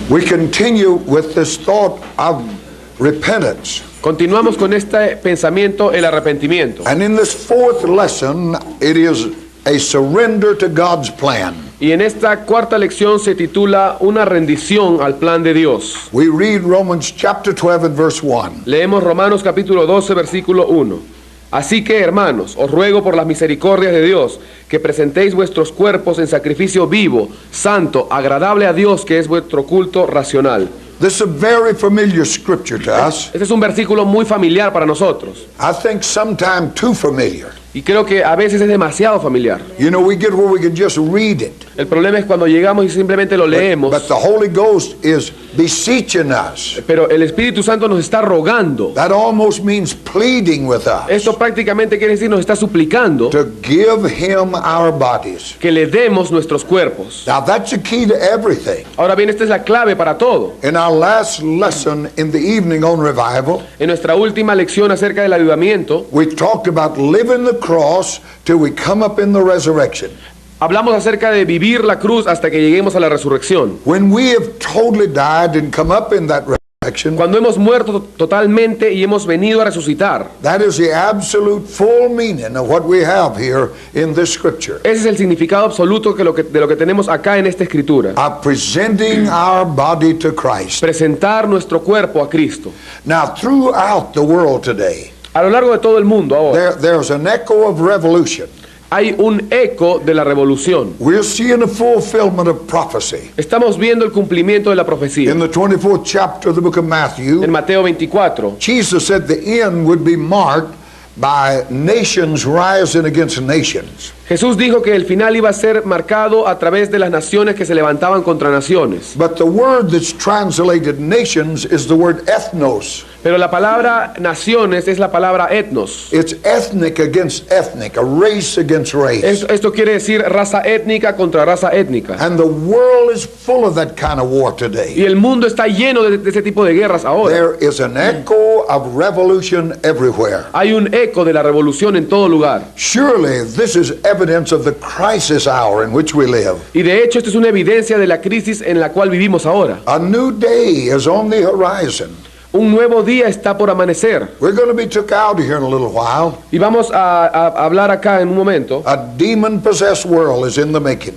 We continue with this thought of repentance. Continuamos con este pensamiento, el arrepentimiento. And in this fourth lesson, it is a surrender to God's plan. Y en esta cuarta lección se titula Una rendición al plan de Dios. We read Romans chapter 12 and verse 1. Leemos Romanos capítulo 12, versículo 1. Así que, hermanos, os ruego por las misericordias de Dios que presentéis vuestros cuerpos en sacrificio vivo, santo, agradable a Dios, que es vuestro culto racional. This is a very familiar scripture to us. Este es un versículo muy familiar para nosotros. I think sometimes too familiar. Y creo que a veces es demasiado familiar. You know, we get where we can just read it. El problema es cuando llegamos y simplemente lo leemos. But the Holy Ghost is beseeching us. Pero el Espíritu Santo nos está rogando. That almost means pleading with us. Esto prácticamente quiere decir nos está suplicando To give Him our bodies. que le demos nuestros cuerpos. Now that's the key to everything. Ahora bien, esta es la clave para todo. In our last lesson in the evening on revival, En nuestra última lección acerca del avivamiento, we talked about living the cross till we come up in the resurrection. hablamos acerca de vivir la cruz hasta que lleguemos a la resurrección. When we have totally died and come up in that resurrection, Cuando hemos muerto totalmente y hemos venido a resucitar. that is the absolute full meaning of what we have here in this scripture. Ese es el significado absoluto de lo que tenemos acá en esta escritura. Of presenting our body to Christ. Presentar nuestro cuerpo a Cristo. Now, throughout the world today, A lo largo de todo el mundo ahora there's an echo of revolution. hay un eco de la revolución. We're seeing a fulfillment of prophecy. Estamos viendo el cumplimiento de la profecía. In the 24th chapter of the book of Matthew, En Mateo 24, Jesus said the end would be marked by nations rising against nations. Jesús dijo que el final iba a ser marcado a través de las naciones que se levantaban contra naciones. But the word that's translated nations is the word ethnos. Pero la palabra naciones es la palabra etnos. It's ethnic against ethnic, a race against race. Esto quiere decir raza étnica contra raza étnica. And the world is full of that kind of war Y today. el mundo está lleno de ese tipo de guerras ahora. There is an echo of revolution everywhere. Hay un eco de la revolución en todo lugar. Surely this is evidence of the crisis hour in which we live. Y de hecho esto es una evidencia de la crisis en la cual vivimos ahora. A new day is on the horizon. Un nuevo día está por amanecer. We're going to be took out here in a little while. Y vamos a hablar acá en un momento A demon-possessed world is in the making.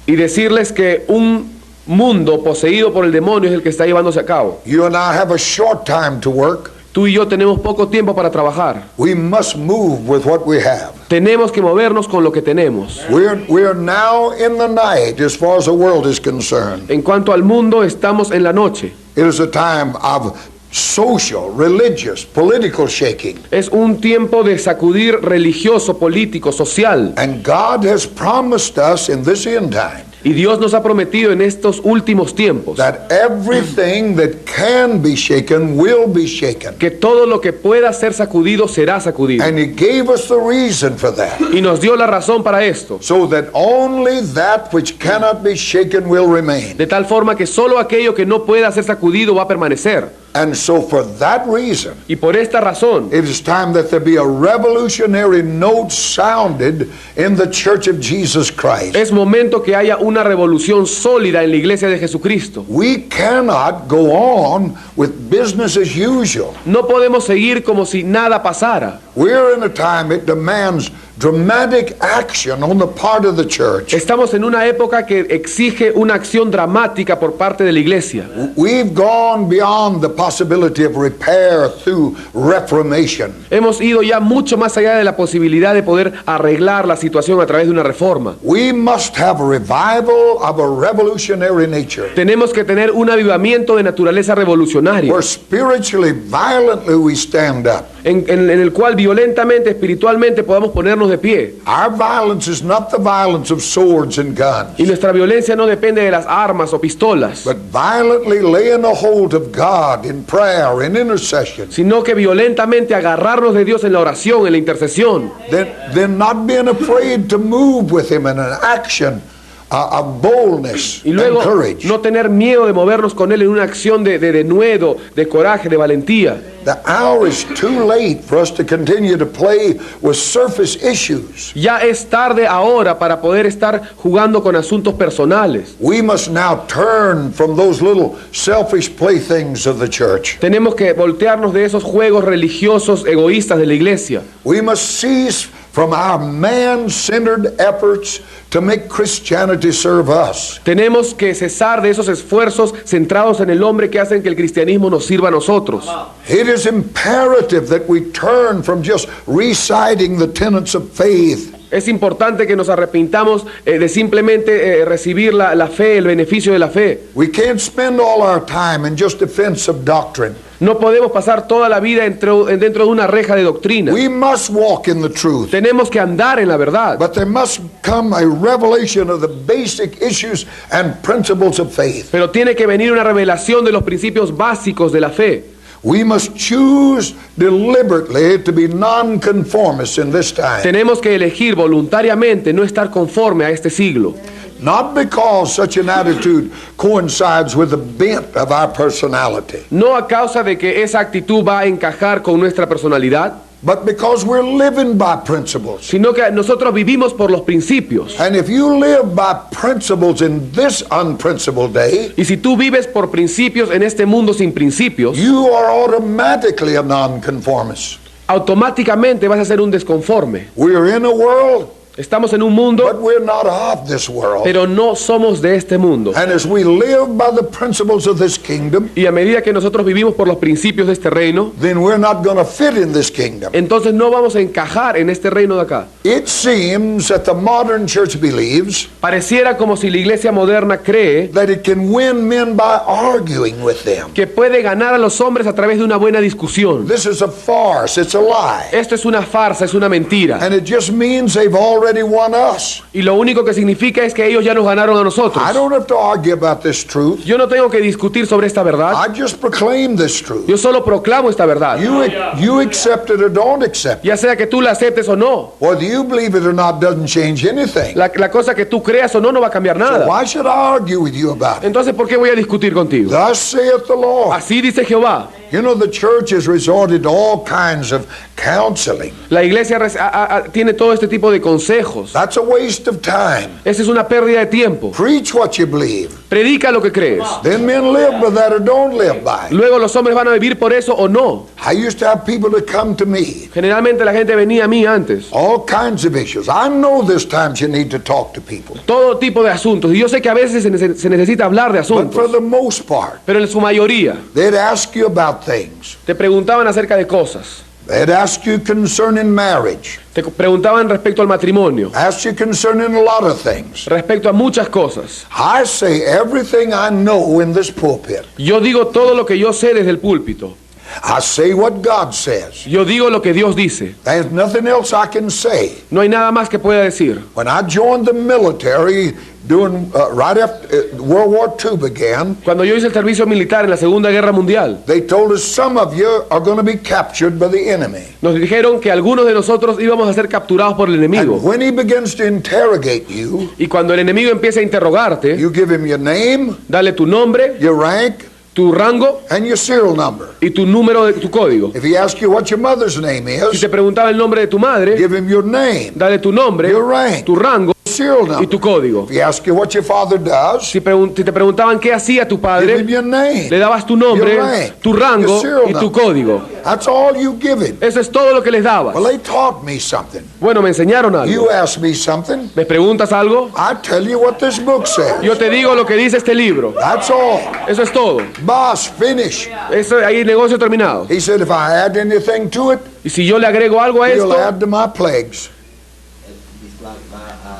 y decirles que un mundo poseído por el demonio es el que está llevándose a cabo. You and I have a short time to work. Tú y yo tenemos poco tiempo para trabajar. We must move with what we have. Tenemos que movernos con lo que tenemos. We're now in the night as far as the world is concerned. En cuanto al mundo, estamos en la noche. It is a time of social, religious, political shaking. Es un tiempo de sacudir religioso, político, social. And God has promised us in this end time Y Dios nos ha prometido en estos últimos tiempos that everything that can be shaken will be shaken. que todo lo que pueda ser sacudido será sacudido. And He gave us the reason for that. Y nos dio la razón para esto. So that only that which cannot be shaken will remain. De tal forma que solo aquello que no pueda ser sacudido va a permanecer. And so for that reason, Y por esta razón it is time that there be a revolutionary note sounded in the Church of Jesus Christ. es momento que haya una revolución sólida en la iglesia de Jesucristo. We cannot go on with business as usual. No podemos seguir como si nada pasara. We're in a time it demands dramatic action on the part of the church. Estamos en una época que exige una acción dramática por parte de la iglesia. We've gone beyond the possibility of repair through reformation. Hemos ido ya mucho más allá de la posibilidad de poder arreglar la situación a través de una reforma. We must have a revival of a revolutionary nature, Tenemos que tener un avivamiento de naturaleza revolucionaria, where spiritually, violently we stand up en el cual violentamente, espiritualmente podamos ponernos de pie. Our violence is not the violence of swords and guns, Y nuestra violencia no depende de las armas o pistolas, but violently laying a hold of God in prayer, in intercession, sino que violentamente agarrarnos de Dios en la oración, en la intercesión. then not being afraid to move with Him in an action of boldness Y and luego courage. no tener miedo de movernos con Él en una acción de denuedo, de coraje, de valentía. The hour is too late for us to continue to play with surface issues. Ya es tarde ahora para poder estar jugando con asuntos personales. We must now turn from those little selfish playthings of the church. Tenemos que voltearnos de esos juegos religiosos egoístas de la iglesia. We must cease from our man-centered efforts to make Christianity serve us. Tenemos que cesar de esos esfuerzos centrados en el hombre que hacen que el cristianismo nos sirva a nosotros. It is imperative that we turn from just reciting the tenets of faith Es importante que nos arrepintamos de simplemente recibir la fe, el beneficio de la fe. We can't spend all our time in just defense of doctrine. No podemos pasar toda la vida dentro de una reja de doctrina. We must walk in the truth. Tenemos que andar en la verdad. But there must come a revelation of the basic issues and principles of faith. Pero tiene que venir una revelación de los principios básicos de la fe. We must choose deliberately to be nonconformists in this time. Tenemos que elegir voluntariamente no estar conforme a este siglo. Not because such an attitude coincides with the bent of our personality, No a causa de que esa actitud va a encajar con nuestra personalidad, but because we're living by principles. sino que nosotros vivimos por los principios. And if you live by principles in this unprincipled day, Y si tú vives por principios en este mundo sin principios, you are automatically a nonconformist. automáticamente vas a ser un desconforme. We are in a world, Estamos en un but mundo, we're not of this world. pero no somos de este mundo. And as we live by the principles of this kingdom, Y a medida que nosotros vivimos por los principios de este reino, then we're not going to fit in this kingdom. entonces no vamos a encajar en este reino de acá. It seems that the modern church believes Pareciera como si la iglesia moderna cree that it can win men by arguing with them. que puede ganar a los hombres a través de una buena discusión. This is a farce, it's a lie. Esto es una farsa, es una mentira. And it just means they've already won us. Y lo único que significa es que ellos ya nos ganaron a nosotros. I don't have to argue about this truth. Yo no tengo que discutir sobre esta verdad. I just proclaim this truth. Yo solo proclamo esta verdad. You accept it or don't accept it. Ya sea que tú la aceptes o no. Whether you believe it or not doesn't change anything. La cosa que tú creas o no, no va a cambiar nada. Why should I argue with you about it? Entonces, ¿por qué voy a discutir contigo? Thus saith the Lord. Así dice Jehová. You know, the church has resorted to all kinds of counseling. La iglesia tiene todo este tipo de consejos. That's a waste of time. Esa es una pérdida de tiempo. Preach what you believe. Predica lo que crees. Then men live by that or don't live by it. Luego los hombres van a vivir por eso o no. I used to have people that come to me, Generalmente la gente venía a mí antes. all kinds of issues. I know there's times you need to talk to people, Todo tipo de asuntos. Y yo sé que a veces se necesita hablar de but for asuntos. the most part, Pero en su mayoría they'd ask you about things. te preguntaban acerca de cosas. They'd ask you concerning marriage, Te preguntaban respecto al matrimonio. ask you concerning a lot of things. Respecto a muchas cosas. I say everything I know in this pulpit. Yo digo todo lo que yo sé desde el púlpito. I say what God says. Yo digo lo que Dios dice. There's nothing else I can say. No hay nada más que pueda decir. When I joined the military right after World War II began, Cuando yo hice el servicio militar en la Segunda Guerra Mundial, they told us some of you are going to be captured by the enemy. nos dijeron que algunos de nosotros íbamos a ser capturados por el And enemigo. when he begins to interrogate you, Y cuando el enemigo empieza a interrogarte, you give him your name, dale tu nombre, your rank, tu rango and your serial number. y tu número de tu código. If he asks you what your mother's name Si is, te preguntaba el nombre de tu madre, give him your name, dale tu nombre, your rank, tu rango serial y number. tu código. If he asks you what your father does, Si te preguntaban qué hacía tu give him padre, your name. le dabas tu nombre, Your rank, tu rango your serial y tu number. código. That's all you give him. Eso es todo lo que les dabas. Well, they taught me something. Bueno, me enseñaron algo. You ask me something, ¿Me preguntas algo? I tell you what this book says. Yo te digo lo que dice este libro. That's all. Eso es todo. Boss, finish. Eso, ahí el negocio terminado. He said, if I add anything to it, Y si yo le agrego algo a he'll esto, add to my plagues.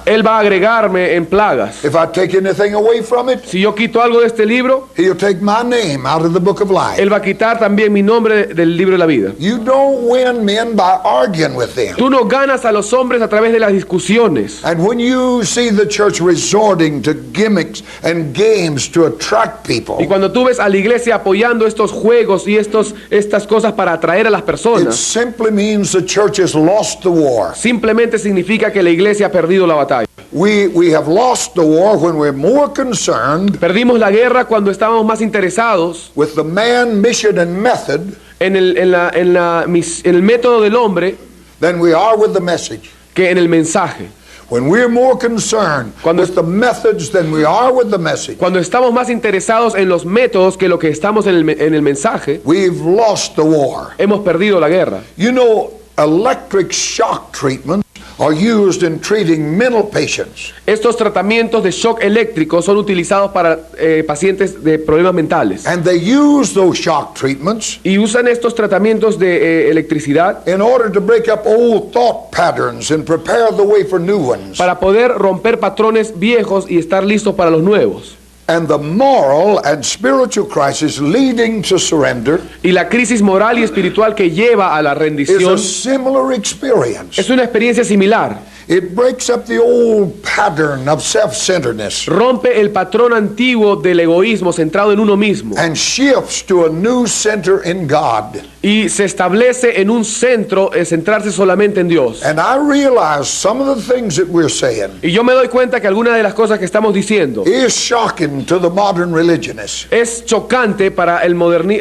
Él va a agregarme en plagas. If I take anything away from it, Si yo quito algo de este libro, he'll take my name out of the book of life. Él va a quitar también mi nombre del libro de la vida. You don't win men by arguing with them. Tú no ganas a los hombres a través de las discusiones. And when you see the church resorting to gimmicks and games to attract people, Y cuando tú ves a la iglesia apoyando estos juegos y estas cosas para atraer a las it personas, simply means the church has lost the war. simplemente significa que la iglesia ha perdido la batalla. We have lost the war when we're more concerned Perdimos la guerra cuando estábamos más interesados with the man, mission, and method en el método del hombre than we are with the message. que en el mensaje. When we're more concerned Cuando- with the methods than we are with the message, Cuando estamos más interesados en los métodos que lo que estamos en el mensaje, we've lost the war. hemos perdido la guerra. You know, electric shock treatments are used in treating mental patients. Estos tratamientos de shock eléctrico son utilizados para pacientes de problemas mentales. And they use those shock treatments Y usan estos tratamientos de electricidad in order to break up old thought patterns and prepare the way for new ones. para poder romper patrones viejos y estar listos para los nuevos. And the moral and spiritual crisis leading to surrender Y la crisis moral y espiritual que lleva a la is rendición a similar experience. es una experiencia similar. It breaks up the old pattern of self-centeredness Rompe el patrón antiguo del egoísmo centrado en uno mismo and shifts to a new center in God. y se establece en un centro, centrarse solamente en Dios. And I realize some of the things that we're saying Y yo me doy cuenta que algunas de las cosas que estamos diciendo is shocking to the modern religionist. es chocante para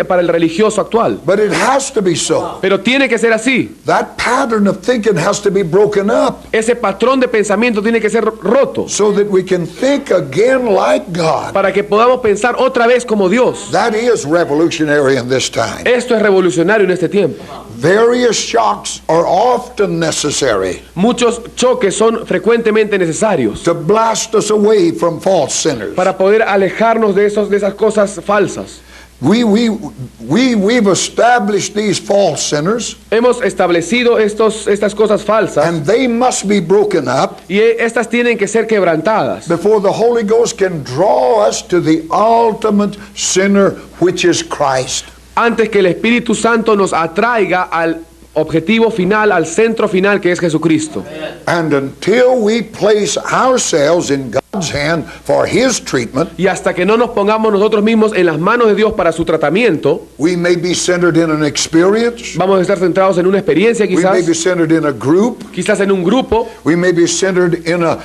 para el religioso actual. But it has to be so. Pero tiene que ser así. That pattern of thinking has to be broken up Ese patrón de pensamiento tiene que ser roto so that we can think again like God. para que podamos pensar otra vez como Dios. That is revolutionary in this time. Esto es revolucionario en este tiempo. Various shocks are often necessary Muchos choques son frecuentemente necesarios to blast us away from false sinners. para poder alejarnos de esas cosas falsas. We've established these false sinners, Hemos establecido estas cosas falsas and they must be broken up y estas tienen que ser quebrantadas before the Holy Ghost can draw us to the ultimate sinner, which is Christ. antes que el Espíritu Santo nos atraiga al objetivo final, al centro final que es Jesucristo. And until we place ourselves in God's hand for His treatment, Y hasta que no nos pongamos nosotros mismos en las manos de Dios para su tratamiento, we may be centered in an experience, vamos a estar centrados en una experiencia we may be quizás, centered in a group, quizás en un grupo, we may be centered in a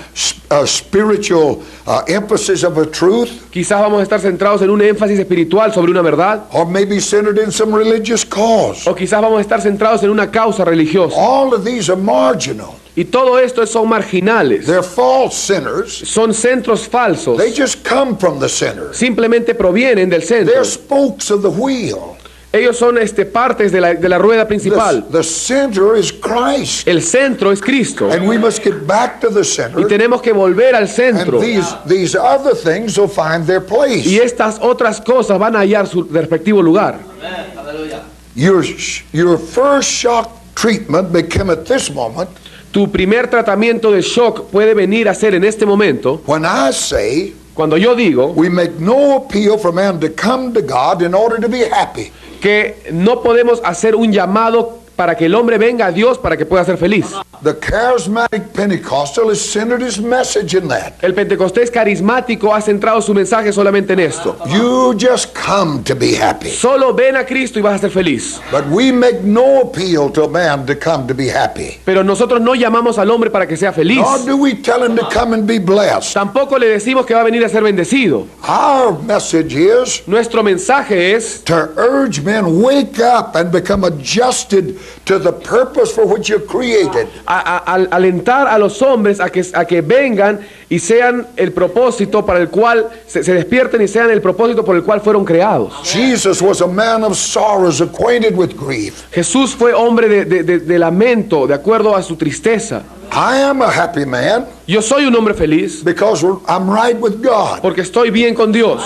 spiritual emphasis of a truth, quizás vamos a estar centrados en un énfasis espiritual sobre una verdad, or maybe centered in some religious cause. o quizás vamos a estar centrados en una causa religiosa. All of these are marginal. Y todo esto son marginales, They're false sinners. son centros falsos, They just come from the center. simplemente provienen del centro. They're spokes of the wheel. Ellos son partes de la rueda principal. The center is Christ. El centro es Cristo. And we must get back to the Y center. tenemos que volver al centro. And these other things will find their Y place. estas otras cosas van a hallar su respectivo lugar. Your first shock treatment become at this moment Tu primer tratamiento de shock puede venir a ser en este momento, when I say cuando yo digo we make no appeal for man to come to God in order to be happy. que no podemos hacer un llamado para que el hombre venga a Dios para que pueda ser feliz. The charismatic Pentecostal has centered his message in that. El pentecostés carismático ha centrado su mensaje solamente en esto. You just come to be happy. Solo ven a Cristo y vas a ser feliz. But we make no appeal to man to come to be happy. Pero nosotros no llamamos al hombre para que sea feliz. Nor do we tell him to come and be blessed. Tampoco le decimos que va a venir a ser bendecido. Our message is Nuestro mensaje es to urge men, wake up and become adjusted to the purpose for which you're created. alentar a los hombres a que vengan y sean el propósito para el cual se despierten y sean el propósito por el cual fueron creados. Jesus was a man of sorrows, acquainted with grief. Jesús fue hombre de lamento, de acuerdo a su tristeza. I am a happy man Yo soy un hombre feliz because I'm right with God. porque estoy bien con Dios.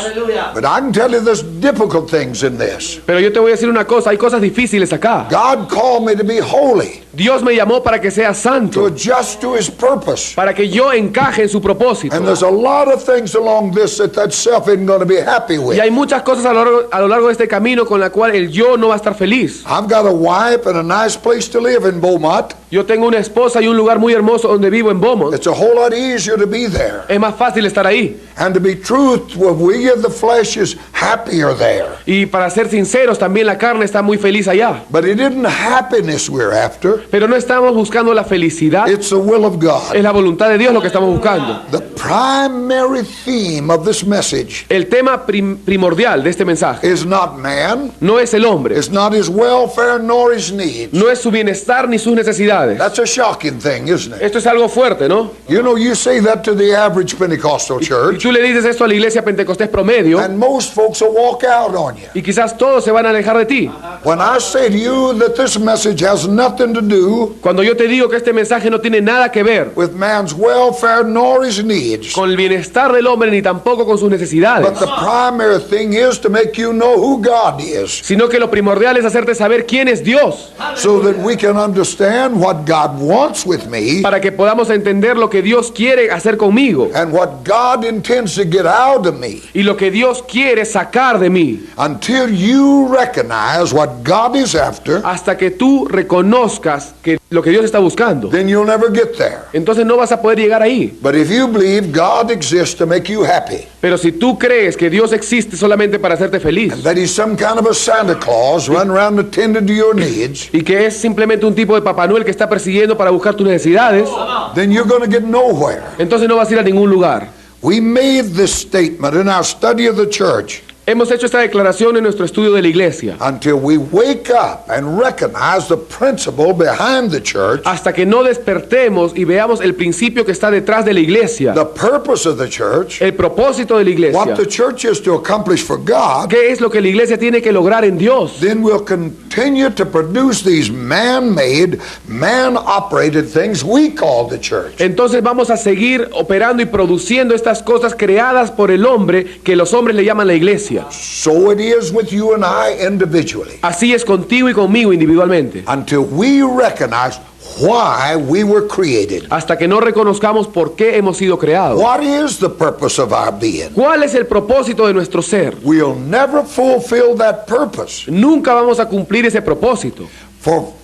But I can tell you there's difficult things in this. Pero yo te voy a decir una cosa, hay cosas difíciles acá. God called me to be holy, Dios me llamó para que sea to santo, adjust to His purpose. para que yo encaje en su propósito. And there's a lot of things along this that self isn't going to be happy with. Y hay muchas cosas a lo largo de este camino con la cual el yo no va a estar feliz. I've got a wife and a nice place to live in Beaumont. Yo tengo una esposa y un lugar muy hermoso donde vivo en Beaumont. It's a whole lot easier to be there. Es más fácil estar ahí. And to be truth, what we give the flesh is happier there. Y para ser sinceros, también la carne está muy feliz allá. But it isn't happiness we're after. Pero no estamos buscando la felicidad, It's the will of God. es la voluntad de Dios lo que estamos buscando. The primary theme of this message El tema primordial de este mensaje is not man, no es el hombre, it's not his welfare nor his needs. no es su bienestar ni sus necesidades. That's a shocking thing, isn't it? Esto es algo fuerte, ¿no? You know, you say that to the average Pentecostal Y church, tú le dices esto a la iglesia pentecostés promedio and most folks will walk out on you. y quizás todos se van a alejar de ti. When I say to you that this message has nothing to do Cuando yo te digo que este mensaje no tiene nada que ver with man's welfare nor his needs, con el bienestar del hombre ni tampoco con sus necesidades, but the primary thing is to make you know who God is, sino que lo primordial es hacerte saber quién es Dios, so that we can understand what God wants with me para que podamos entender lo que Dios quiere hacer conmigo and what God intends to get out of me. y lo que Dios quiere sacar de mí, Until you recognize what God is after, hasta que tú reconozcas que lo que Dios está buscando. then you'll never get there. Entonces no vas a poder llegar ahí. But if you believe God exists to make you happy, Pero si tú crees que Dios existe solamente para hacerte feliz that He's some kind of a Santa Claus running around attending to your needs, y que es simplemente un tipo de Papá Noel que está persiguiendo para buscar tus necesidades, then you're going to get nowhere. entonces no vas a ir a ningún lugar. We made this statement in our study of the church. Hemos hecho esta declaración en nuestro estudio de la iglesia. Until we wake up and recognize the principle behind the church, Hasta que no despertemos y veamos el principio que está detrás de la iglesia, the purpose of the church, el propósito de la iglesia, what the church is to accomplish for God, qué es lo que la iglesia tiene que lograr en Dios, then we'll continue to produce these man-made, man-operated things we call the church. entonces vamos a seguir operando y produciendo estas cosas creadas por el hombre que los hombres le llaman la iglesia. So it is with you and I individually. Así es contigo y conmigo individualmente. Until we recognize why we were created. Hasta que no reconozcamos por qué hemos sido creados. What is the purpose of our being? ¿Cuál es el propósito de nuestro ser? We'll never fulfill that purpose. Nunca vamos a cumplir ese propósito.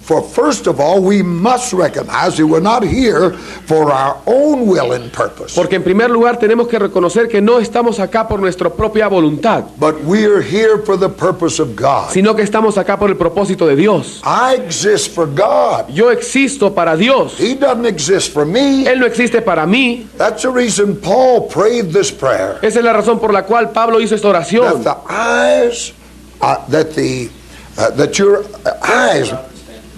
For first of all, we must recognize that we're not here for our own will and purpose, Porque en primer lugar tenemos que reconocer que no estamos acá por nuestra propia voluntad, but we are here for the purpose of God. sino que estamos acá por el propósito de Dios. I exist for God. Yo existo para Dios. He doesn't exist for me. Él no existe para mí. That's the reason Paul prayed this prayer. Esa es la razón por la cual Pablo hizo esta oración. That the eyes, that your eyes,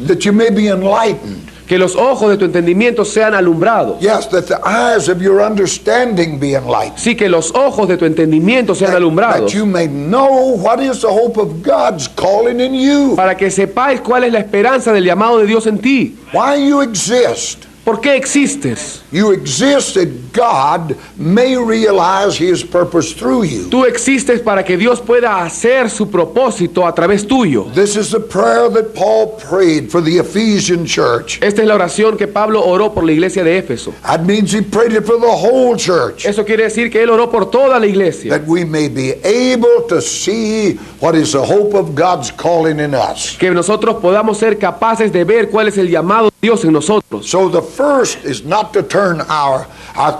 that you may be enlightened. Que los ojos de tu entendimiento sean alumbrados. Yes, that the eyes of your understanding be enlightened. Sí, que los ojos de tu entendimiento sean That alumbrados. you may know what is the hope of God's calling in you. Para que sepáis cuál es la esperanza del llamado de Dios en ti. Why you exist. ¿Por qué existes? You exist that God may realize His purpose through you. Tú existes para que Dios pueda hacer su propósito a través tuyo. This is the prayer that Paul prayed for the Ephesian church. Esta es la oración que Pablo oró por la iglesia de Éfeso. That means he prayed it for the whole church. Eso quiere decir que él oró por toda la iglesia. That we may be able to see what is the hope of God's calling in us. Que nosotros podamos ser capaces de ver cuál es el llamado de Dios en nosotros. So the first is not to turn our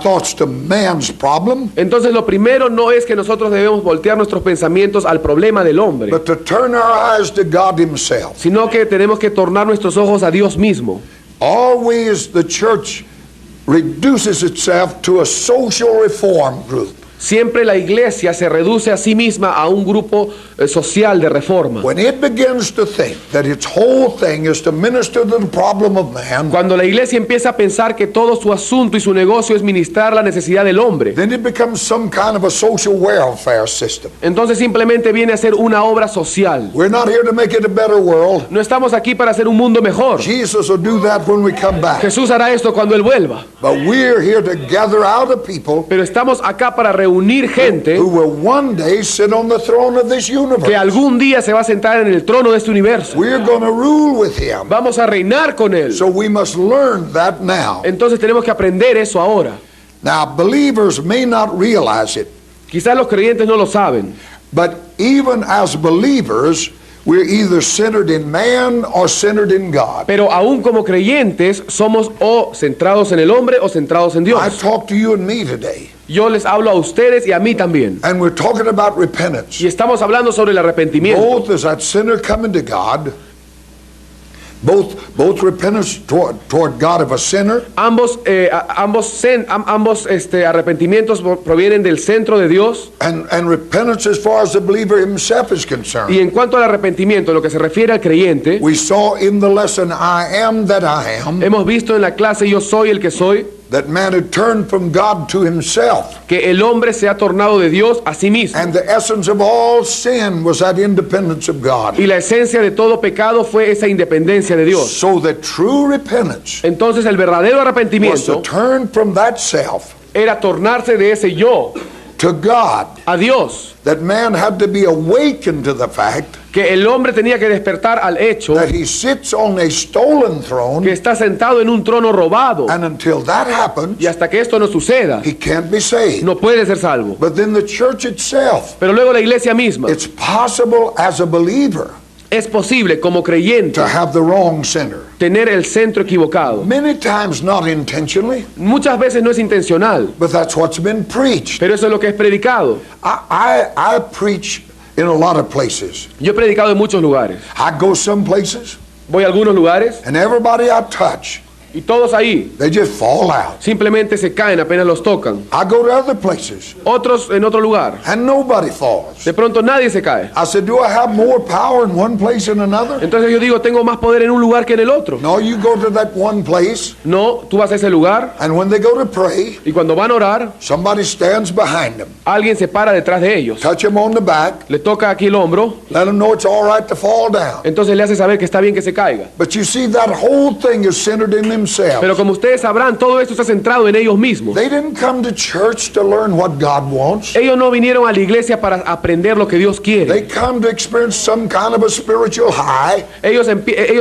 thoughts to man's problem, Entonces lo primero no es que nosotros debemos voltear nuestros pensamientos al problema del hombre, but to turn our eyes to God Himself. sino que tenemos que tornar nuestros ojos a Dios mismo. Always the church reduces itself to a social reform group. Siempre la iglesia se reduce a sí misma a un grupo social de reforma. When it begins to think that its whole thing is to minister to the problem of man, Cuando la iglesia empieza a pensar que todo su asunto y su negocio es ministrar la necesidad del hombre, then it becomes some kind of a social welfare system. entonces simplemente viene a ser una obra social. We're not here to make it a better world. No estamos aquí para hacer un mundo mejor. Jesus will do that when we come back. Jesús hará esto cuando Él vuelva. But we're here to gather out a people Pero estamos acá para reunir gente who will one day sit on the throne of this que universe. algún día se va a sentar en el trono de este universo. We're going to rule with him. Vamos a reinar con Él. So we must learn that now. Entonces tenemos que aprender eso ahora. Now, believers may not realize it, Quizás los creyentes no lo saben, but even as believers, we're either centered in man or centered in God. pero aún como creyentes somos o centrados en el hombre o centrados en I Dios. talk to you and me today, Yo les hablo a ustedes y a mí también. and we're talking about repentance. Y estamos hablando sobre el arrepentimiento. Both as that sinner coming to God, both repentance toward God of a sinner, Ambos arrepentimientos provienen del centro de Dios. and repentance as far as the believer himself is concerned. Y en cuanto al arrepentimiento, en lo que se refiere al creyente, We saw in the lesson, I am that I am, hemos visto en la clase Yo soy el que soy, that man had turned from God to himself. que el hombre se ha tornado de Dios a sí mismo. And the essence of all sin was that independence of God. Y la esencia de todo pecado fue esa independencia de Dios. So the true repentance Entonces el verdadero was to arrepentimiento turn from that self era tornarse de ese yo to God. a Dios. That man had to be awakened to the fact Que el hombre tenía que despertar al hecho that he sits on a stolen que throne, está sentado en un trono robado. and until that happens, Y hasta que esto no suceda, he can't be saved. no puede ser salvo. But then the church itself, Pero luego la iglesia misma, it's possible as a believer es posible como creyente to have the wrong center. tener el centro equivocado. Many times not intentionally, Muchas veces no es intencional, but that's what's been preached. pero eso es lo que es predicado. I preach in a lot of places. Yo he predicado en muchos lugares. I go some places, Voy a algunos lugares and everybody I touch, y todos ahí they just fall out. simplemente se caen apenas los tocan. I go to other places, Otros en otro lugar. and nobody falls. De pronto nadie se cae. I said, do I have more power in one place than another? Entonces yo digo, tengo más poder en un lugar que en el otro. No, you go to that one place, No, tú vas a ese lugar and when they go to pray, y cuando van a orar, somebody stands behind them. alguien se para detrás de ellos. Touch them on the back, Le toca aquí el hombro, let them know it's all right to fall down. entonces le hace saber que está bien que se caiga. But you see, that whole thing is centered in themselves. Pero como ustedes sabrán, todo esto está centrado en ellos mismos. They didn't come to church to learn what God wants. Ellos no vinieron a la iglesia para aprender lo que Dios They quiere. come to experience some kind of a spiritual high. Ellos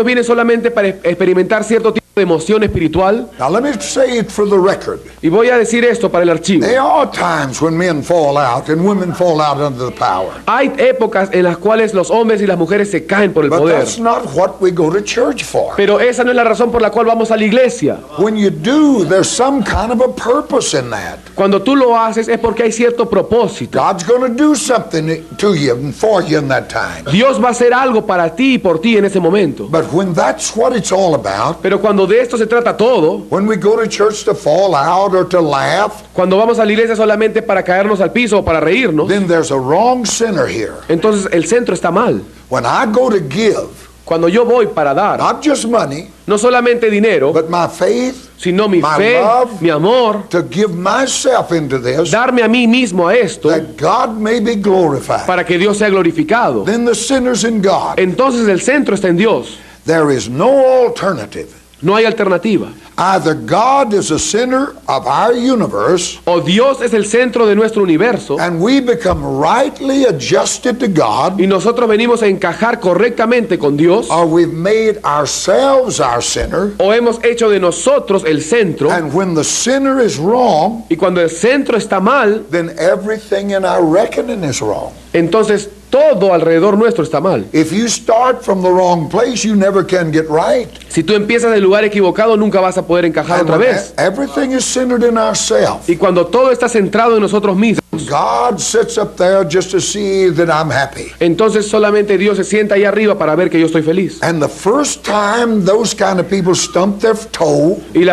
vienen solamente para experimentar cierto tipo de emoción espiritual. Now let me say it for the record. Y voy a decir esto para el archivo. There are times when men fall out and women fall out under the power. Hay épocas en las cuales los hombres y las mujeres se caen por el But poder. that's not what we go to church for. Pero esa no es la razón por la cual vamos a la iglesia. When you do, there's some kind of a purpose in that. Cuando tú lo haces es porque hay cierto propósito. God's going to do something to you and for you in that time. Dios va a hacer algo para ti y por ti en ese momento. But when that's what it's all about, Pero cuando de esto se trata todo, when we go to church to fall out or to laugh, cuando vamos a la iglesia solamente para caernos al piso o para reírnos, then there's a wrong sinner here. entonces el centro está mal. When I go to give, Cuando yo voy para dar, not just money, no solamente dinero, but my faith, sino mi my fe, love, mi amor, to give myself into this, darme a mí mismo a esto that God may be glorified. para que Dios sea glorificado. Then the sinner's in God. Entonces el centro está en Dios. There is no alternative. No hay alternativa. Either God is the center of our universe, O Dios es el centro de nuestro universo and we become rightly adjusted to God, y nosotros venimos a encajar correctamente con Dios, or we've made ourselves our center, o hemos hecho de nosotros el centro, and when the center is wrong, y cuando el centro está mal, then everything in our reckoning is wrong. entonces todo alrededor nuestro está mal. If you start from the wrong place, you never can get right. Si tú empiezas del lugar equivocado, nunca vas a poder encajar And otra when vez. everything is centered in ourselves, Y cuando todo está centrado en nosotros mismos, God sits up there just to see that I'm happy. entonces solamente Dios se sienta ahí arriba para ver que yo estoy feliz. And the first time those kind of people stump their toe, Y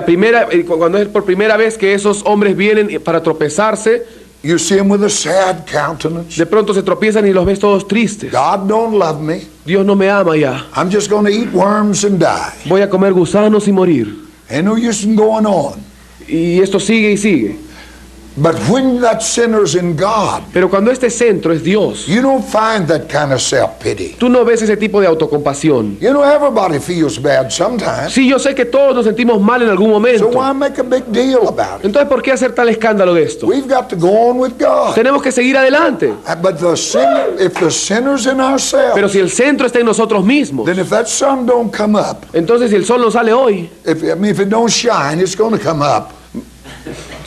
cuando es por primera vez que esos hombres vienen para tropezarse, You see them with a sad countenance. De pronto se tropiezan y los ves todos tristes. God don't love me. Dios no me ama ya. I'm just going to eat worms and die. Voy a comer gusanos y morir. Ain't no use in going on. Y esto sigue y sigue. But when that sinner's in God, Pero cuando este centro es Dios, you don't find that kind of self-pity. tú no ves ese tipo de autocompasión. You know, everybody feels bad sometimes. Sí, yo sé que todos nos sentimos mal en algún So momento. why make a big deal about it? Entonces, ¿por qué hacer tal escándalo de esto? We've got to go on with God. Tenemos que seguir adelante. But if the sinner's in ourselves, Pero si el centro está en nosotros mismos, then if that sun don't come up, entonces si el sol no sale hoy, if it don't shine, it's going to come up.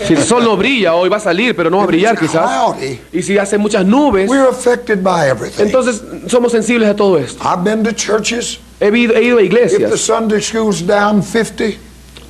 si el sol no brilla hoy va a salir, pero no va a brillar If it's quizás. cloudy, Y si hace muchas nubes, we're affected by everything. entonces somos sensibles a todo esto. I've been to churches. He ido a If the iglesias. Sunday school's down 50,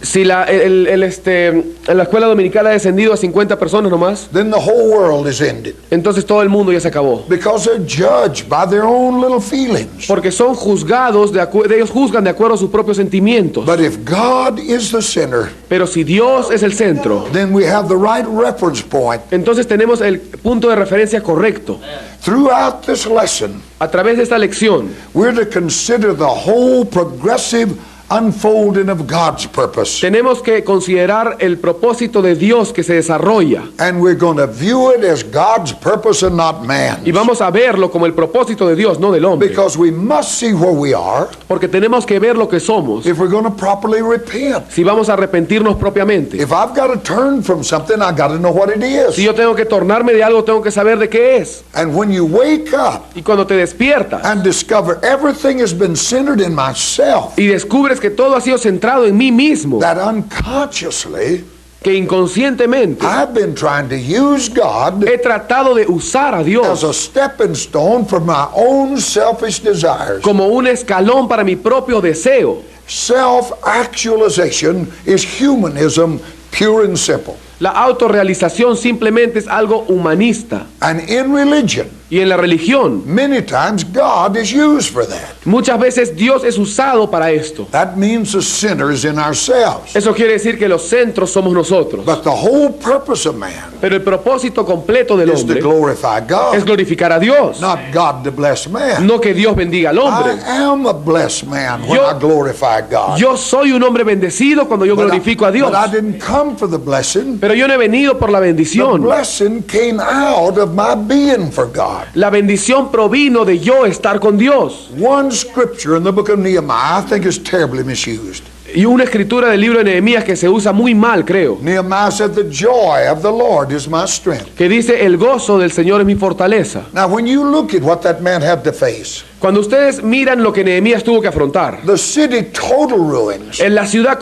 Si en la escuela dominical ha descendido a 50 personas nomás, then the whole world is ended. entonces todo el mundo ya se acabó. Because they're judged by their own little feelings. Porque son juzgados, ellos juzgan de acuerdo a sus propios sentimientos. But if God is the center, Pero si Dios es el centro, then we have the right reference point. entonces tenemos el punto de referencia correcto. Throughout this lesson, A través de esta lección, we're to consider the whole progressive unfolding of God's purpose. tenemos que considerar el propósito de Dios que se desarrolla. And we're going to view it as God's purpose and not man's. Y vamos a verlo como el propósito de Dios, no del hombre. Because we must see where we are Porque tenemos que ver lo que somos if we're going to properly repent. si vamos a arrepentirnos propiamente. If I've got to turn from something, I've got to know what it is. Si yo tengo que tornarme de algo, tengo que saber de qué es. And when you wake up Y cuando te despiertas and discover everything has been centered in myself, y descubres que todo ha sido centrado en mí mismo, that unconsciously que inconscientemente I've been trying to use God he tratado de usar a as Dios a stepping stone for my own selfish desires. como un escalón para mi propio deseo. Self-actualization is humanism, pure and simple. La autorrealización simplemente es algo humanista. And in religion, Y en la religión, many times God is used for that. muchas veces Dios es usado para esto. That means the sinner is in ourselves. Eso quiere decir que los centros somos nosotros. But the whole purpose of man Pero el propósito completo del is to hombre glorify es God, glorificar a Dios. not God to bless man. No que Dios bendiga al I hombre. am a blessed man when Yo- I glorify God. Yo soy un hombre bendecido cuando yo But glorifico a Dios. but I didn't come for the blessing. Pero yo no he venido por la The bendición. blessing came out of my being for God. La bendición provino de yo estar con Dios. One scripture in the book of Nehemiah I think is terribly misused. Y una escritura del libro de Nehemías que se usa muy mal, creo. Nehemiah said, "The joy of the Lord is my strength." Que dice, el gozo del Señor es mi fortaleza. Now, when you look at what that man had to face, Cuando ustedes miran lo que Nehemías tuvo que afrontar, the city total ruins, en la ciudad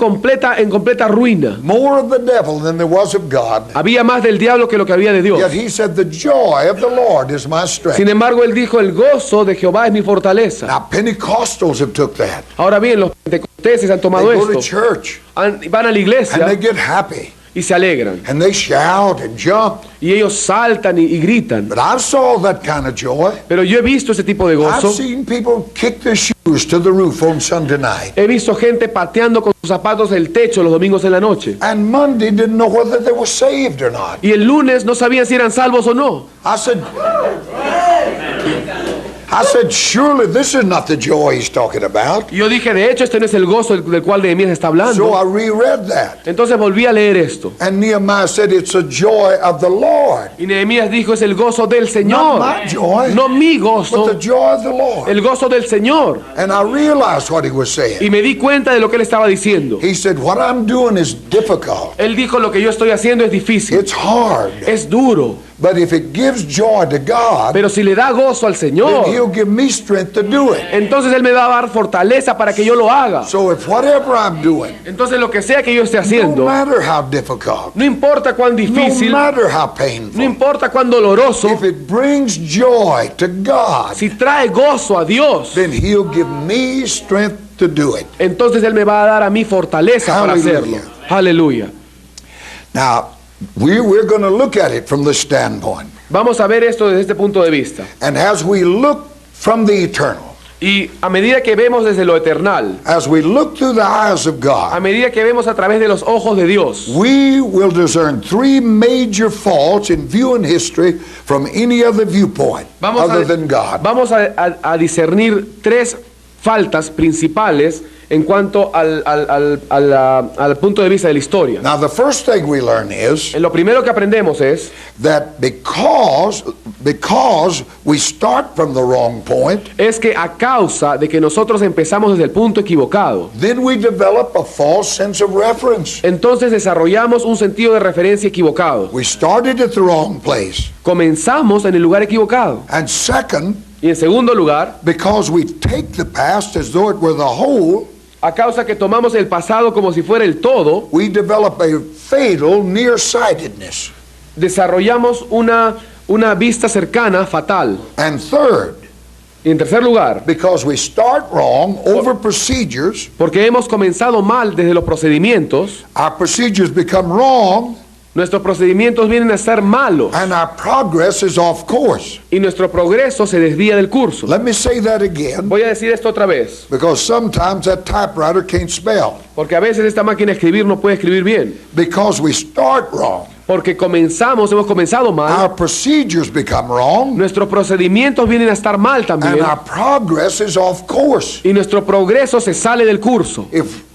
en completa ruina, more of the devil than there was of God. había más del diablo que lo que había de Dios. Yet he said, "The joy of the Lord is my strength." Sin embargo, él dijo, el gozo de Jehová es mi fortaleza. Now, Pentecostals have took that. Ahora bien, los pentecosteses han They tomado go to esto, church van a la and they iglesia get happy y se alegran. and they shout and jump. Y ellos saltan y gritan. But I saw that kind of joy. Pero yo he visto ese tipo de I've gozo. seen people kick their shoes to the roof on Sunday night. He visto gente pateando con sus zapatos el techo los domingos en la noche. And Monday didn't know whether they were saved or not. Y el lunes no sabían si eran salvos o no. I said, surely this is not the joy he's talking about. Y yo dije, de hecho, este no es el gozo del cual Nehemías está So hablando. I reread that. Entonces volví a leer esto. And Nehemiah said, it's a joy of the Lord. Y Nehemías dijo, es el gozo del Señor. Not my joy, No mi but gozo, the joy of the Lord. el gozo del Señor. And I realized what he was saying. Y me di cuenta de lo que él estaba diciendo. He said, what I'm doing is difficult. Él dijo, lo que yo estoy haciendo es difícil, It's hard. es duro. But if it gives joy to God, Pero si le da gozo al then Señor, he'll give me strength to do it. entonces Él me va a dar fortaleza para que yo lo haga. So if whatever I'm doing, Entonces lo que sea que yo esté no haciendo, matter how difficult, no importa cuán no difícil, matter how no painful, importa cuán doloroso, if it brings joy to God, si trae gozo a Dios, then he'll give me strength to do it. entonces Él me va a dar a mí fortaleza para Hallelujah. hacerlo. Aleluya. Now, we're going to look at it from this standpoint. Vamos a ver esto desde este punto de vista. And as we look from the eternal, Y a medida que vemos desde lo eternal, as we look through the eyes of a God, medida que vemos a través de los ojos de Dios, we will discern three major faults in viewing history from any other viewpoint other than God. vamos a discernir tres faltas principales en cuanto al punto de vista de la historia. Now, the first thing we learn is Lo primero que aprendemos es that because we start from the wrong point, que a causa de que nosotros empezamos desde el punto equivocado, then we develop a false sense of reference. entonces desarrollamos un sentido de referencia equivocado. We started at the wrong place. Comenzamos en el lugar equivocado. And second, Y en segundo lugar, because we take the past as though it were the whole, a causa que tomamos el pasado como si fuera el todo, we develop a fatal nearsightedness. desarrollamos una vista cercana fatal. And third, Y en tercer lugar, because we start wrong over procedures, porque hemos comenzado mal desde los procedimientos, our procedures become wrong nuestros procedimientos vienen a ser malos and our progress is off course. y nuestro progreso se desvía del curso. Let me say that again, Voy a decir esto otra vez, because sometimes that typewriter can't spell. porque a veces esta máquina de escribir no puede escribir bien, Because we start wrong, porque hemos comenzado mal, our procedures become wrong, nuestros procedimientos vienen a estar mal también and our progress is off course. y nuestro progreso se sale del curso.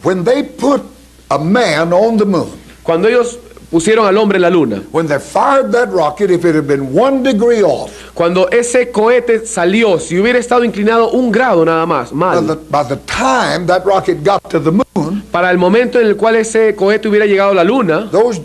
When they put a man on the moon, Cuando ellos pusieron al hombre en la luna, when they fired that rocket, if it had been 1 degree off, cuando ese cohete salió, si hubiera estado inclinado 1 grado nada más, mal, by the time that rocket got to the moon, para el momento en el cual ese cohete hubiera llegado a la luna, those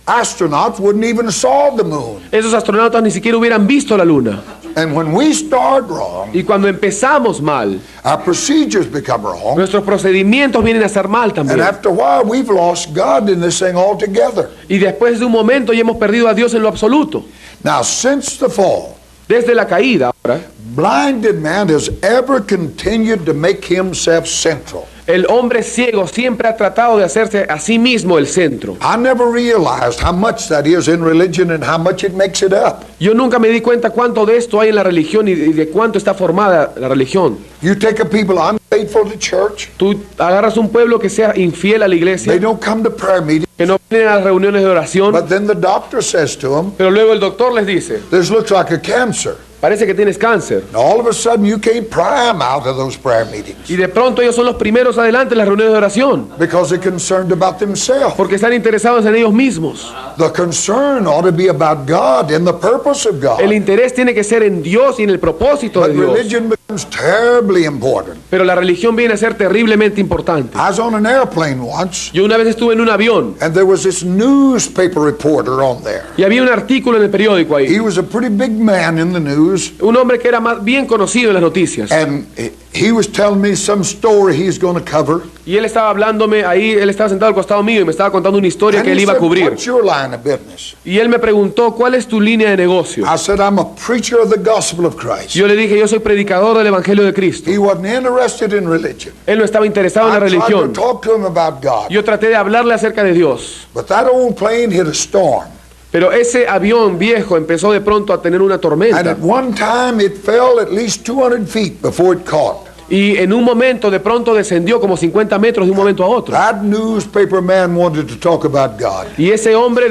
astronauts wouldn't even saw the moon. esos astronautas ni siquiera hubieran visto la luna. And when we start wrong, Y cuando empezamos mal, our procedures become wrong, nuestros procedimientos vienen a ser mal and también. after a while, we've lost God in this thing altogether. Y después de un momento ya hemos perdido a Dios en lo absoluto. Now, since the fall, Desde la caída, ahora, blinded man has ever continued to make himself central. el hombre ciego siempre ha tratado de hacerse a sí mismo el centro. I never realized how much that is in religion and how much it makes it up. Yo nunca me di cuenta cuánto de esto hay en la religión y de cuánto está formada la religión. You take a people unfaithful to church, Tú agarras un pueblo que sea infiel a la they iglesia, don't come to prayer meetings, que no vienen a las reuniones de oración, but then the doctor says to them, pero luego el doctor les dice, this looks like a cancer. parece que tienes cáncer. And all of a sudden, you can't pry them out of those prayer meetings Y de pronto ellos son los primeros adelante en las reuniones de oración, because they're concerned about themselves. porque están interesados en ellos mismos. The concern ought to be about God and the purpose of El God. interés tiene que ser en Dios y en el propósito de But Dios. religion becomes terribly important. Pero la religión viene a ser terriblemente importante. I was on an airplane once, Yo una vez estuve en un avión and there was this newspaper reporter on there. y había un artículo en el periódico ahí. He was a pretty big man in the news, Un hombre que era más bien conocido en las noticias. and he was telling me some story he's going to cover. Y él estaba hablándome ahí, él estaba sentado al costado mío y me estaba contando una historia And que él he iba a said, cubrir. what's your line of business? Y él me preguntó, ¿cuál es tu línea de negocio? I said, I'm a preacher of the gospel of Christ. Yo le dije, yo soy predicador del Evangelio de Cristo. He wasn't interested in religion. Él no estaba interesado en la I tried to religión. talk to him about God. Yo traté de hablarle acerca de Dios. But that old plane hit a storm. Pero ese avión viejo empezó de pronto a tener una And tormenta. at one time it fell at least 200 feet before it caught. Y en un momento de pronto descendió como 50 metros de un momento a otro. That newspaper man wanted to talk about God. Y ese hombre,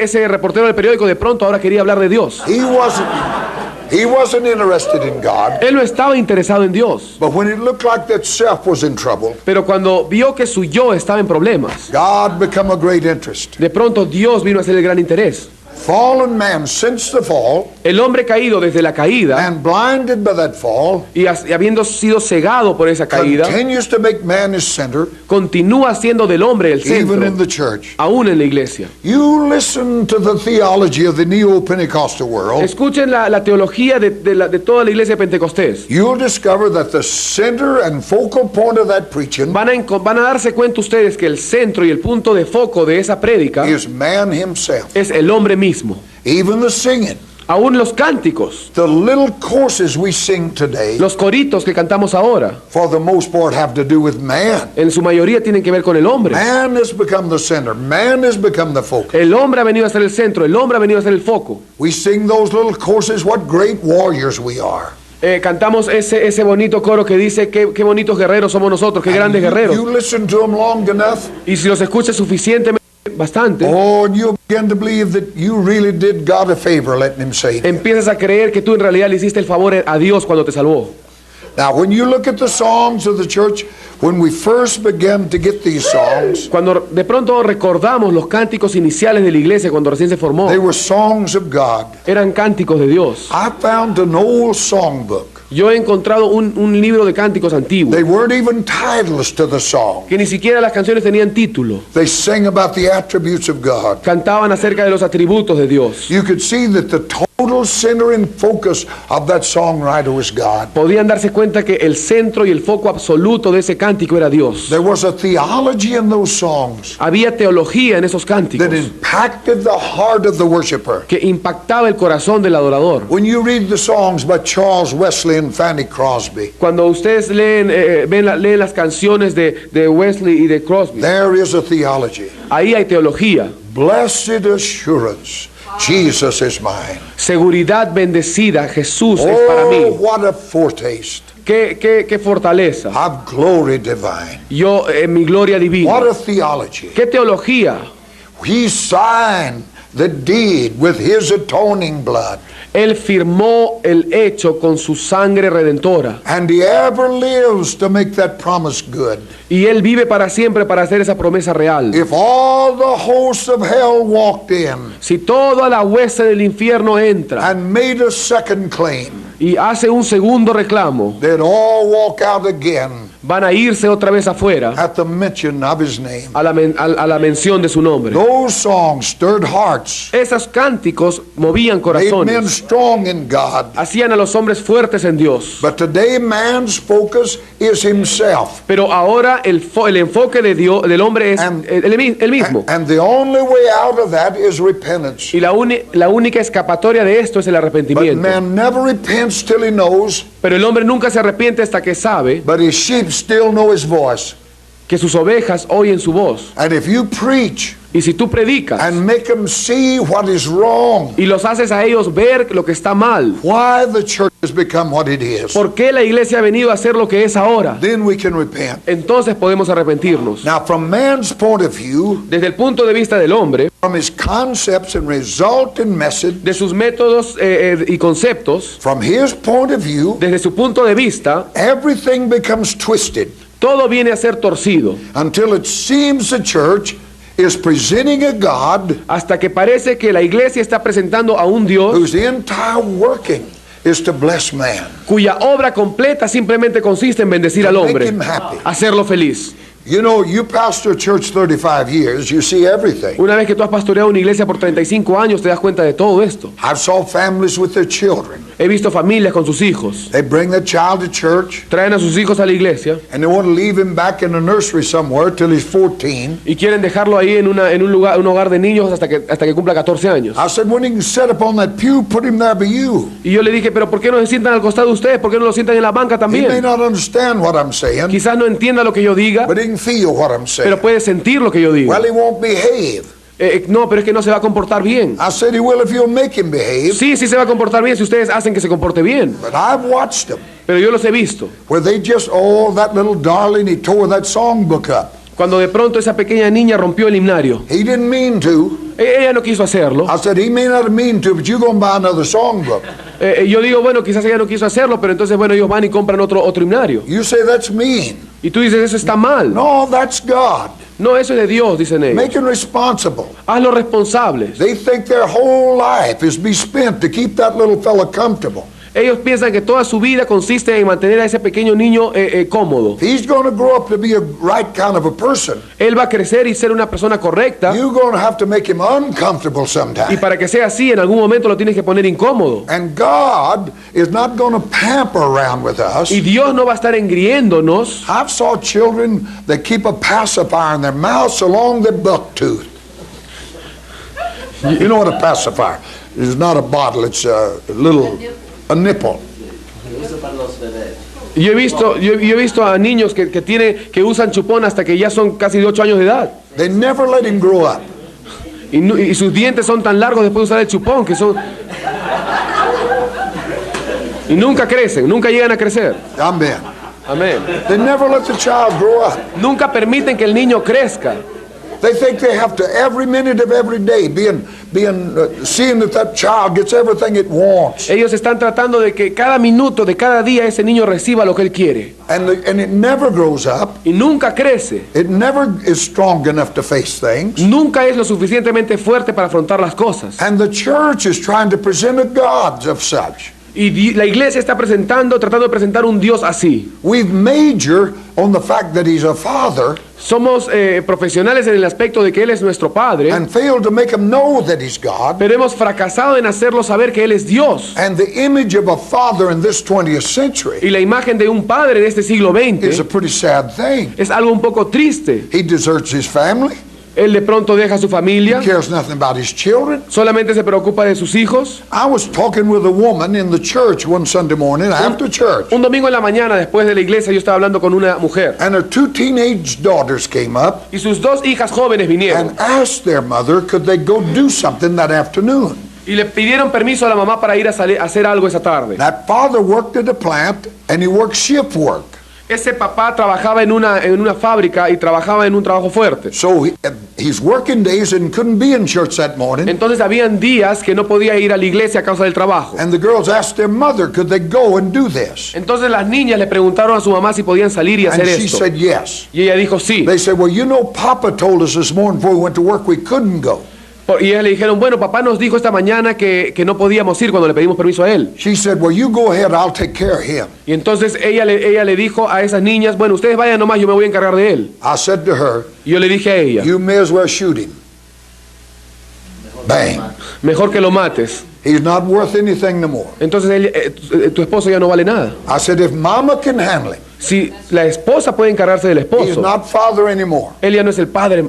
ese reportero del periódico, de pronto ahora quería hablar de Dios. He wasn't interested in God. Él no estaba interesado en Dios. But when it looked like that self was in trouble, Pero cuando vio que su yo estaba en problemas, God became a great interest. de pronto Dios vino a ser el gran interés. Fallen man since the fall, El hombre caído desde la caída and blinded by that fall, y habiendo sido cegado por esa caída, continues to make man his center, continúa siendo del hombre el even in centro, the church. aún en la iglesia. You listen to the theology of the Neo-Pentecostal world, Escuchen la teología de toda la iglesia de Pentecostés. you'll discover that the center and focal point of that preaching Van a darse cuenta ustedes que el centro y el punto de foco de esa prédica is man himself. es el hombre mismo. Even the singing, Aún los cánticos, the little courses we sing today, los coritos que cantamos ahora, for the most part have to do with man. en su mayoría tienen que ver con el hombre. Man has become the center. Man has become the focus. El hombre ha venido a ser el centro, el hombre ha venido a ser el foco. We sing those little courses, what great warriors we are. Cantamos ese bonito coro que dice qué bonitos guerreros somos nosotros, qué grandes guerreros. You listen to them long enough, Y si los escuchas suficientemente, bastante, and you begin to believe that you really did God a favor letting him save you. empiezas a creer que tú en realidad le hiciste el favor a Dios cuando te salvó. Now, when you look at the songs of the church, when we first began to get these songs, Cuando de pronto recordamos los cánticos iniciales de la iglesia cuando recién se formó, they were songs of God. eran cánticos de Dios. I found an old songbook. Yo he encontrado un libro de cánticos antiguos They weren't even titles to the song. que ni siquiera las canciones tenían título. They sang about the attributes of God. Cantaban acerca de los atributos de Dios. You could see that the total center and focus of that songwriter was God. Podían darse cuenta que el centro y el foco absoluto de ese cántico era Dios. There was a theology in those songs Había teología en esos cánticos that impacted the heart of the worshiper. que impactaba el corazón del adorador. When you read the songs by Charles Wesley and Fanny Crosby, Cuando ustedes leen, leen las canciones de Wesley y de Crosby, there is a theology. ahí hay teología. Blessed assurance, Jesus is mine. Seguridad bendecida, Jesús es para Oh, mí. what a foretaste Qué fortaleza. of glory divine. Yo, en mi gloria divina. What a theology. Qué teología. He signed the deed with his atoning blood, Él firmó el hecho con su sangre redentora. and he ever lives to make that promise good. Y Él vive para siempre para hacer esa promesa real. If all the hosts of hell walked in Si toda la hueste del infierno entra and made a second claim, y hace un segundo reclamo, they'd all walk out again van a irse otra vez afuera at the mention of his name. a la mención de su nombre. Those songs stirred hearts, Esos cánticos movían made men corazones, strong in God. hacían a los hombres fuertes en Dios. But today man's focus is himself. Pero ahora el enfoque de Dios, del hombre es And- el mismo. And the only way out of that is repentance. Y la única escapatoria de esto es el But arrepentimiento. man never repents till he knows, Pero el hombre nunca se arrepiente hasta que sabe but his sheep still know his voice. que sus ovejas oyen su voz. And if you preach Y si tú predicas and make them see what is wrong, y los haces a ellos ver lo que está mal, why the church has become what it is, ¿por qué la iglesia ha venido a ser lo que es ahora? then we can repent. Entonces podemos arrepentirnos. Now, from man's point of view, Desde el punto de vista del hombre, from his concepts and resultant message, de sus métodos y conceptos, from his point of view, desde su punto de vista, everything becomes twisted todo viene a ser torcido, until it seems the church is presenting a God hasta que parece que la iglesia está presentando a un Dios whose entire working is to bless man, cuya obra completa simplemente consiste en bendecir al make hombre, him happy. hacerlo feliz. You know, you pastor a church 35 years, you see everything. Una vez que tú has pastoreado una iglesia por 35 años, te das cuenta de todo esto. I've saw families with their children. He visto familias con sus hijos. They bring their child to church Traen a sus hijos a la iglesia and they want to leave him back in a nursery somewhere till he's 14. y quieren dejarlo ahí en un hogar de niños hasta que cumpla 14 años. I said, when he can sit up on that pew, put him there by you. Y yo le dije, pero ¿por qué no se sientan al costado de ustedes? ¿Por qué no lo sientan en la banca He may también? not understand what I'm saying, Quizás no entienda lo que yo diga, but he can feel what I'm saying. pero puede sentir lo que yo digo. Well, he won't behave. No, pero es que no se va a comportar bien. I said he will if you'll make him behave. Sí se va a comportar bien si ustedes hacen que se comporte bien. But I've watched them Pero yo los he visto. where they just, oh, that little darling, he tore that songbook up. Cuando de pronto esa pequeña niña rompió el himnario. He didn't mean to. Ella no quiso hacerlo. I said, he may not mean to, but you're going to buy another songbook. Yo digo, bueno, quizás ella no quiso hacerlo, pero entonces, bueno, ellos van y compran otro himnario. You say that's mean. Y tú dices, eso está mal. No, that's God. No, eso es de Dios, dicen ellos. Make him responsible. Hazlos responsables. They think their whole life is be spent to keep that little fella comfortable. Ellos piensan que toda su vida consiste en mantener a ese pequeño niño cómodo. If he's going to grow up to be a right kind of a person, Él va a crecer y ser una persona correcta. you're going to have to make him uncomfortable Y sometime. para que sea así, en algún momento lo tienes que poner incómodo. And God is not going to pamper around with us. Y Dios no va a estar engriéndonos. I've saw children that keep a pacifier in their mouths along their buck tooth. You know what a pacifier is? It's not a bottle, it's a nipple. Yo he visto a niños que usan chupón hasta que ya son casi de 8 años de edad. They never let him grow up. Y sus dientes son tan largos después de usar el chupón que son... Y nunca crecen, nunca llegan a crecer. Amen. Amén. They never let the child grow up. Nunca permiten que el niño crezca. They think they have to every minute of every day seeing that child gets everything it wants. Ellos están tratando de que cada minuto de cada día ese niño reciba lo que él quiere. And it never grows up. Y nunca crece. It never is strong enough to face things. Nunca es lo suficientemente fuerte para afrontar las cosas. And the church is trying to present a God of such. Y la iglesia está tratando de presentar un Dios así. We've majored on the fact that he's a father. Somos profesionales en el aspecto de que Él es nuestro Padre. And failed to make him know that he's God. Pero hemos fracasado en hacerlo saber que Él es Dios. And the image of a father in this 20th century. Y la imagen de un padre de este siglo XX is a pretty sad thing. Es algo un poco triste. He deserts his family. Él de pronto deja a su familia. He cares nothing about his children. Solamente se preocupa de sus hijos. I was talking with a woman in the church one Sunday morning after church. Un domingo en la mañana después de la iglesia yo estaba hablando con una mujer. And her 2 teenage daughters came up. Y sus 2 hijas jóvenes vinieron. And asked their mother could they go do something that afternoon. Y le pidieron permiso a la mamá para ir a hacer algo esa tarde. That father worked at a plant and he worked shift work. Ese papá trabajaba en una fábrica y trabajaba en un trabajo fuerte. So he's working days and couldn't be in church that morning. Entonces habían días que no podía ir a la iglesia a causa del trabajo. And the girls asked their mother could they go and do this. Entonces las niñas le preguntaron a su mamá si podían salir y hacer and she esto. said yes. Y ella dijo sí. They said, well, you know, Papa told us this morning before we went to work we couldn't go. Y ellas le dijeron, bueno, papá nos dijo esta mañana que no podíamos ir cuando le pedimos permiso a él. She said, well, you go ahead, I'll take care of him. Y entonces ella le dijo a esas niñas, bueno, ustedes vayan nomás, yo me voy a encargar de él. I said to her, y yo le dije a ella, you may as well shoot him. Bang. Mejor que lo mates. He's not worth anything no more. Entonces tu esposo ya no vale nada. I said, if mama can handle him. Si la esposa puede encargarse del esposo. He's not father anymore. Él ya no es el padre.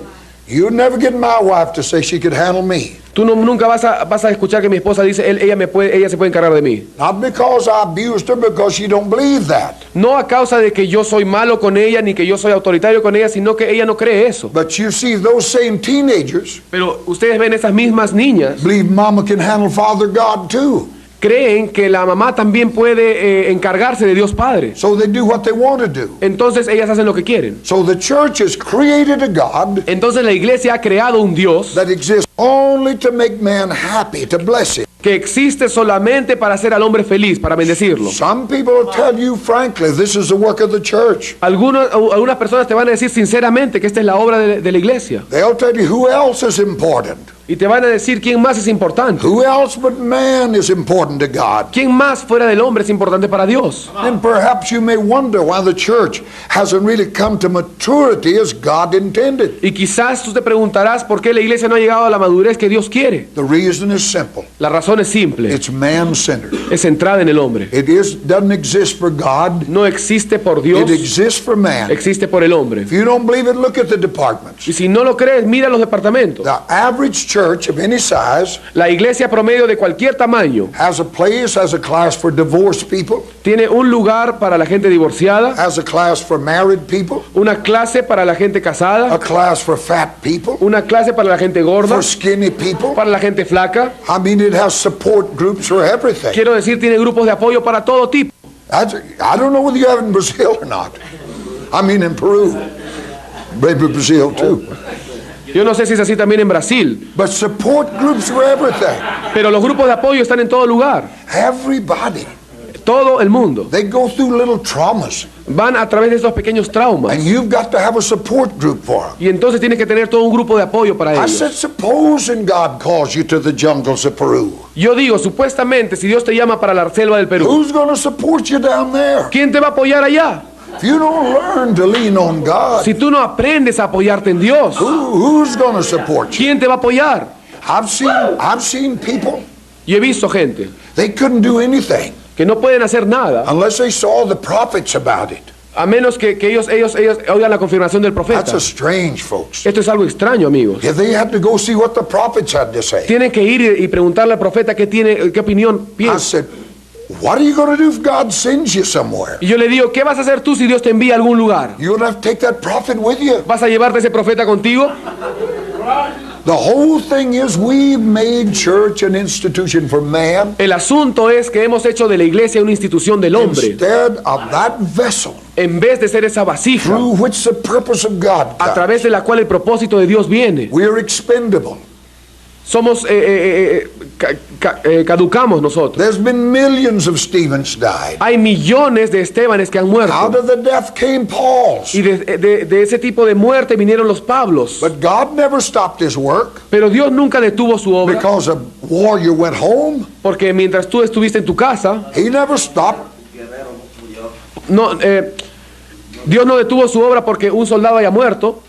You never get my wife to say she could handle me. Tú nunca vas a escuchar que mi esposa dice ella se puede encargar de mí. Not because I abused her, because she don't believe that. No a causa de que yo soy malo con ella ni que yo soy autoritario con ella, sino que ella no cree eso. But you see those same teenagers. Pero ustedes ven esas mismas niñas. Believe mama can handle Father God too. Creen que la mamá también puede encargarse de Dios Padre. So they do what they want to do. Entonces ellas hacen lo que quieren. So the church has created a God. Entonces la iglesia ha creado un Dios that exists only to make man happy, to bless him. Que existe solamente para hacer al hombre feliz, para bendecirlo. Some people will tell you frankly, this is the work of the church. Algunas personas te van a decir sinceramente que esta es la obra de la iglesia. They'll tell you who else is important. Y te van a decir quién más es importante. Who else but man is important to God? ¿Quién más fuera del hombre es importante para Dios? And perhaps you may wonder why the church hasn't really come to maturity as God intended. Y quizás tú te preguntarás por qué la iglesia no ha llegado a la madurez que Dios quiere. The reason is simple. La razón es simple. It's man-centered. Es centrada en el hombre. Doesn't exist for God. No existe por Dios. It exists for man. Existe por el hombre. If you don't believe it, look at the departments. Y si no lo crees, mira los departamentos. The average church of any size, la iglesia promedio de cualquier tamaño, has a class for divorced people. Tiene un lugar para la gente divorciada. Has a class for married people. Una clase para la gente casada. A class for fat people. Una clase para la gente gorda. For skinny people. Para la gente flaca. I mean, it has support groups for everything. Quiero decir, tiene grupos de apoyo para todo tipo. I don't know whether you have it in Brazil or not. I mean, in Peru. Maybe Brazil too. Yo no sé si es así también en Brasil. But support groups for everything. Pero los grupos de apoyo están en todo lugar. Everybody. Todo el mundo. They go through little traumas. Van a través de estos pequeños traumas. And you've got to have a support group for them. Y entonces tienes que tener todo un grupo de apoyo para ellos. I said, supposing God calls you to the jungles of Peru. Yo digo, supuestamente, si Dios te llama para la selva del Perú. Who's going to support you down there? ¿Quién te va a apoyar allá? If you don't learn to lean on God, si tú no aprendes a apoyarte en Dios, who's going to support you? ¿Quién te va a apoyar? I've seen people. Yo he visto gente. They couldn't do anything. Que no pueden hacer nada. Unless they saw the prophets about it. A menos que ellos oigan la confirmación del profeta. That's a strange, folks. Esto es algo extraño, amigos. Yeah, they had to go see what the prophets had to say. Tienen que ir y preguntarle al profeta qué opinión piensa. I said, what are you going to do if God sends you somewhere? Y yo le digo, ¿qué vas a hacer tú si Dios te envía a algún lugar? You'll have to take that prophet with you. ¿Vas a llevarte ese profeta contigo? The whole thing is we've made church an institution for man. El asunto es que hemos hecho de la iglesia una institución del hombre, Instead of that vessel en vez de ser esa vasija through which the purpose of God a comes. través de la cual el propósito de Dios viene. We're expendable. Somos caducamos nosotros. There's been millions of Stephens died. Hay millones de Estebanes que han muerto. Out of the death came Paul's. Y de ese tipo de muerte vinieron los Pablos. But God never stopped his work Pero Dios nunca detuvo su obra, because a warrior went home. porque mientras tú estuviste en tu casa, He never stopped. Dios no detuvo su obra porque un soldado haya muerto.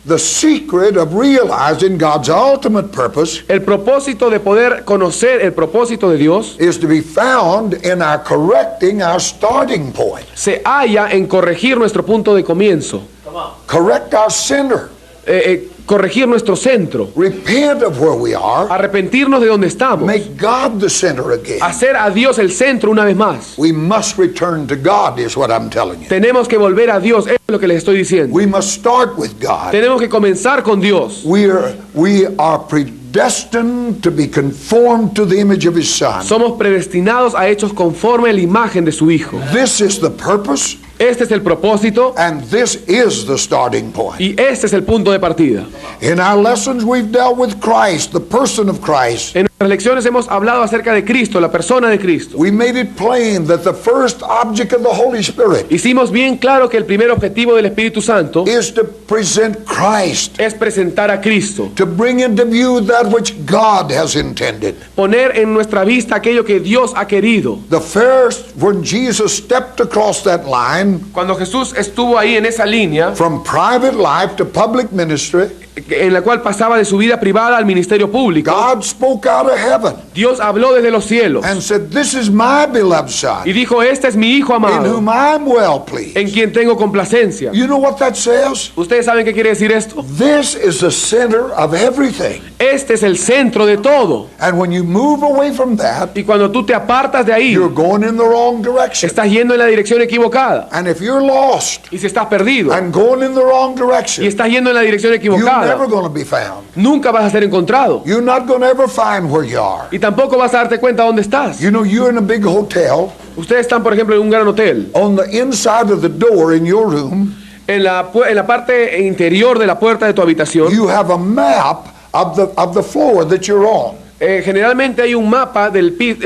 The secret of realizing God's ultimate purpose El propósito de poder conocer el propósito de Dios is to be found in our correcting our starting point. se halla en corregir nuestro punto de comienzo, Correct our center. corregir nuestro centro, Repent of where we are. arrepentirnos de donde estamos, Make God the center again. hacer a Dios el centro una vez más. We must return to God is what I'm telling you. Tenemos que volver a Dios, es lo que les estoy diciendo. We must start with God. Tenemos que comenzar con Dios. We are predestined to be conformed to the image of His Son. Somos predestinados a hechos conforme a la imagen de su Hijo. This is the purpose, Este es el propósito and this is the starting point. y este es el punto de partida. In our lessons, we've dealt with Christ, the person of Christ. En nuestras lecciones hemos hablado acerca de Cristo, la persona de Cristo. We made it plain that the first object of the Holy Spirit Hicimos bien claro que el primer objetivo del Espíritu Santo is to present Christ, es presentar a Cristo, to bring into view that which God has intended. poner en nuestra vista aquello que Dios ha querido. The first, when Jesus stepped across that line Cuando Jesús estuvo ahí en esa línea, from private life to public ministry, en la cual pasaba de su vida privada al ministerio público, God spoke out of heaven Dios habló desde los cielos and said, "This is my beloved y Son, dijo: este es mi Hijo in amado, whom I'm well pleased." en quien tengo complacencia. You know what that says? ¿Ustedes saben qué quiere decir esto? This is the center of everything. Este es el centro de todo. And when you move away from that, Y cuando tú te apartas de ahí, you're going in the wrong direction. estás yendo en la dirección equivocada. And if you're lost Y si estás perdido and going in the wrong y direction, estás yendo en la dirección you're equivocada, never going to be found. nunca vas a ser encontrado. You're not going to ever find where you are. Y tampoco vas a darte cuenta dónde estás. You know, you're in a big hotel. Ustedes están, por ejemplo, en un gran hotel. On the inside of the door in your room, En la parte interior de la puerta de tu habitación, you have a map of the floor that you're on. generalmente hay un mapa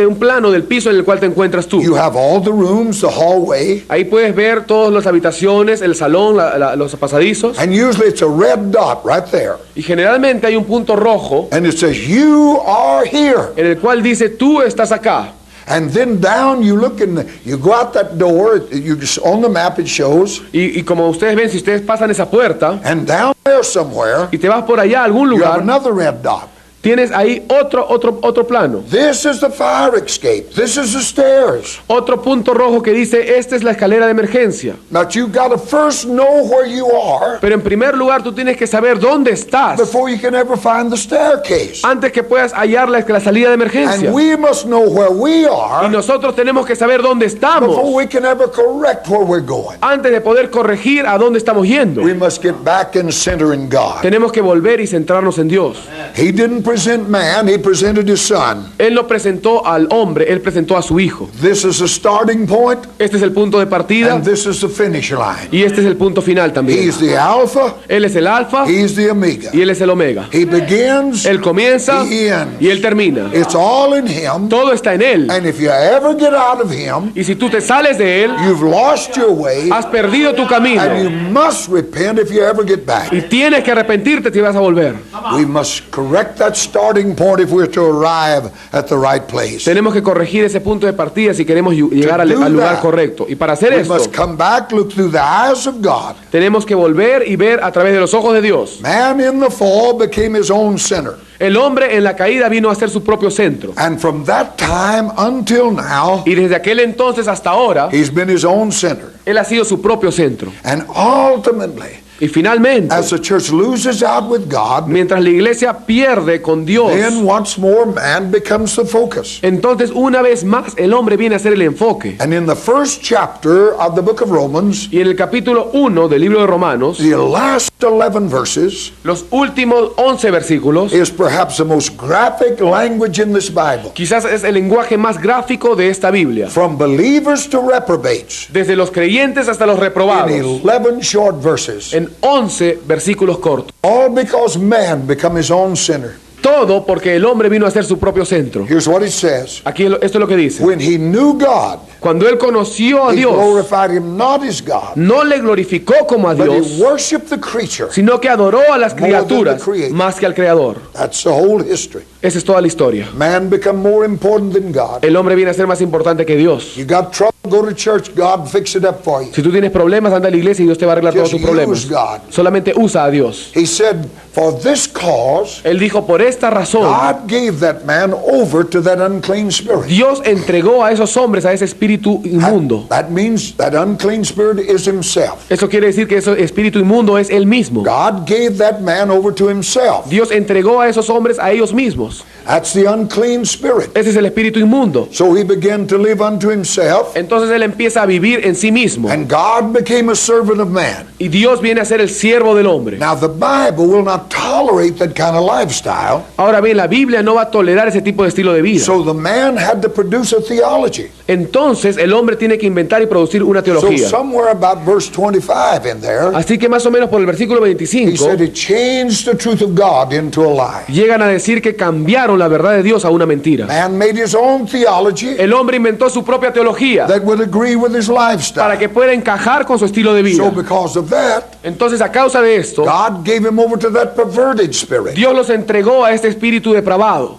un plano del piso en el cual te encuentras tú. You have all the rooms, the hallway, Ahí puedes ver todas las habitaciones, el salón, los pasadizos. and usually it's a red dot right there. Y generalmente hay un punto rojo And it says, "You are here." en el cual dice: tú estás acá. And then down you look and you go out that door, you just, on the map it shows, Y como ustedes ven, si ustedes pasan esa puerta and down there somewhere y te vas por allá a algún you have lugar, another red dot. tienes ahí otro plano. This is the fire escape. This is the stairs. Otro punto rojo que dice: esta es la escalera de emergencia. But you've got to first know where you are Pero en primer lugar tú tienes que saber dónde estás before you can ever find the staircase. antes que puedas hallar la salida de emergencia. And we must know where we Y are nosotros tenemos que saber dónde before estamos we can ever correct where we're going. antes de poder corregir a dónde estamos yendo. We must get back in center in God. Tenemos que volver y centrarnos en Dios. He didn't present man, he presented his Son. Él no presentó al hombre, él presentó a su Hijo. This is the starting point, Este es el punto de partida and this is the finish line. y este es el punto final también. He's the Alpha, Él es el alfa he's the Omega. y él es el omega. He begins, Él comienza he ends. y él termina. It's all in him, Todo está en él. and if you ever get out of him, Y si tú te sales de él, you've lost your way, has perdido tu camino. and you must repent if you ever get back. Y tienes que arrepentirte si vas a volver. We must correct that starting point if we're to arrive at the right place. Tenemos que corregir ese punto de partida si queremos llegar al lugar correcto. Y para hacer We esto, must come back, look through the eyes of God. tenemos que volver y ver a través de los ojos de Dios. Man in the fall became his own sinner. El hombre en la caída vino a ser su propio centro. And from that time until now, Y desde aquel entonces hasta ahora, he's been his own sinner. él ha sido su propio centro. And ultimately, Y finalmente, as the church loses out with God, mientras la iglesia pierde con Dios, then once more man becomes the focus. entonces una vez más el hombre viene a ser el enfoque. And in the first chapter of the book of Romans, Y en el capítulo 1 del libro de Romanos, the last 11 verses los últimos 11 versículos, is perhaps the most graphic language in this Bible. quizás es el lenguaje más gráfico de esta Biblia. From believers to reprobates, Desde los creyentes hasta los in reprobados, 11 short verses, en 11 versículos cortos. all because man become his own sinner. Todo porque el hombre vino a ser su propio centro. Here's what it says. Aquí esto es lo que dice. When he knew God, Cuando él conoció a he Dios, glorified him not as God, no le glorificó como a but Dios, he worshiped the creature. sino que adoró a las More than the criaturas creator. más que al Creador. That's the whole history. Esa es toda la historia. Man become more important than God. El hombre viene a ser más importante que Dios. You got trouble, go to church, God fix it up for you. Si tú tienes problemas, anda a la iglesia y Dios te va a arreglar todos Just tus problemas. use God. Solamente usa a Dios. He said, for this cause, Él dijo, por esta razón, God gave that man over to that unclean spirit. Dios entregó a esos hombres a ese espíritu inmundo. That means that unclean spirit is himself. Eso quiere decir que ese espíritu inmundo es él mismo. God gave that man over to himself. Dios entregó a esos hombres a ellos mismos. That's the unclean spirit. Ese es el espíritu inmundo. So he began to live unto himself, Entonces él empieza a vivir en sí mismo. and God became a servant of man. Y Dios viene a ser el siervo del hombre. Now the Bible will not tolerate that kind of lifestyle, Ahora bien, la Biblia no va a tolerar ese tipo de estilo de vida. so the man had to produce a theology. Entonces el hombre tiene que inventar y producir una So teología. somewhere about verse 25 in there, Así que más o menos por el versículo he 25 said he changed the truth of God into a lie. llegan a decir que cambiaron la verdad de Dios a una mentira. Man made his own theology El hombre inventó su propia teología that would agree with his para lifestyle. que pueda encajar con su estilo de So vida. because of that, Entonces a causa de esto, God gave him over to that perverted spirit. Dios los entregó a este espíritu depravado.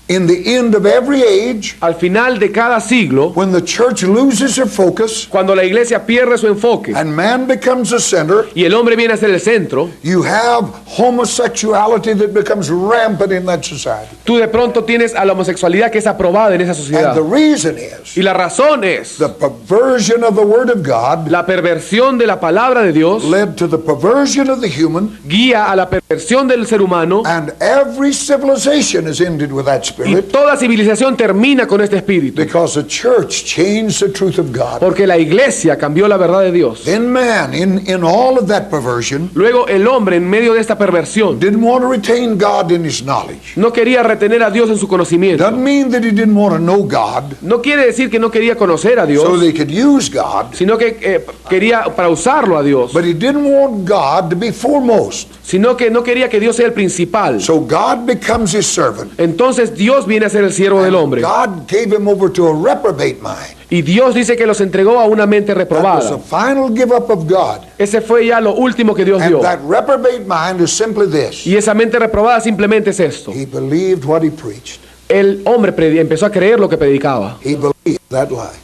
In the end of every age, Al final de cada siglo, when the church loses her focus cuando la iglesia pierde su enfoque and man becomes the center, y el hombre viene a ser el centro, you have homosexuality that becomes rampant in that society. tú de pronto tienes a la homosexualidad que es aprobada en esa sociedad. And the reason is Y la razón es the perversion of the Word of God la perversión de la palabra de Dios led to the perversion of the human, guía a la perversión del ser humano, and every civilization is ended with that y spirit toda civilización termina con este espíritu, because the church changed the truth of God. porque la iglesia cambió la verdad de Dios. Then man, in all of that perversion, Luego el hombre, en medio de esta perversión, didn't want to retain God in his knowledge. no quería retener a Dios en su conocimiento. Doesn't mean that he didn't want to know God No quiere decir que no quería conocer a so Dios, they could use God, sino que quería para usarlo a Dios, but he didn't want God to be foremost. sino que no quería que Dios sea el principal. So God becomes his servant. Entonces Dios viene a ser el siervo del hombre. God gave him over to a reprobate mind. Y Dios dice que los entregó a una mente That was reprobada. the final give up of God. Ese fue ya lo último que Dios And dio. that reprobate mind is simply this. Y esa mente reprobada simplemente es esto. He believed what he preached. El hombre empezó a creer lo que predicaba, He believed that lie.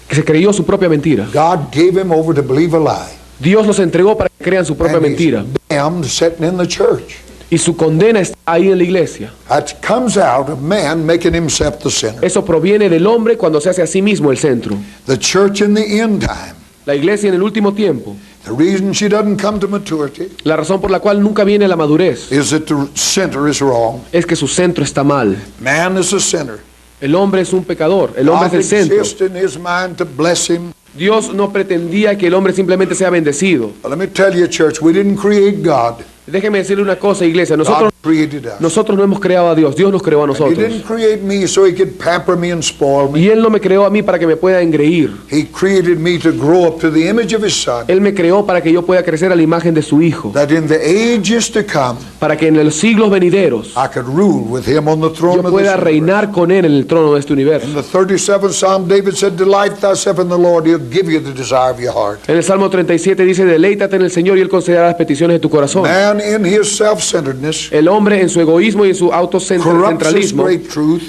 que se creyó su propia mentira. God gave him over to believe a lie. Dios los entregó para que crean su propia And he's mentira. damned sitting in the church. Y su condena está ahí en la iglesia. That comes out of man making himself the sinner. Eso proviene del hombre cuando se hace a sí mismo el centro. The church in the end time, La iglesia en el último tiempo, the reason she doesn't come to maturity la razón por la cual nunca viene a la madurez, is that the center is wrong. es que su centro está mal. Man is the center. El hombre es un pecador, el hombre God es el centro. exists in his mind to bless him. Dios no pretendía que el hombre simplemente sea bendecido. But let me tell you, church, we didn't create God. Déjeme decirle una cosa, iglesia. God Nosotros created us. no hemos creado a Dios, Dios nos creó a He nosotros. didn't create me so he could pamper me and spoil me. Y Él no me creó a mí para que me pueda engreír. He created me to grow up to the image of his son, Él me creó para que yo pueda crecer a la imagen de su Hijo, that in the ages to come para que en los siglos venideros I could rule with him on the throne yo of this pueda universe. reinar con Él en el trono de este In universo. the 37th Psalm, David said, "Delight thyself in the Lord; He'll give you the desire of your heart." En el Salmo 37 dice, deleítate en el Señor y Él concederá las peticiones de tu corazón. Man in his self-centeredness El hombre en su egoísmo y en su corrupts his autocentralismo great truth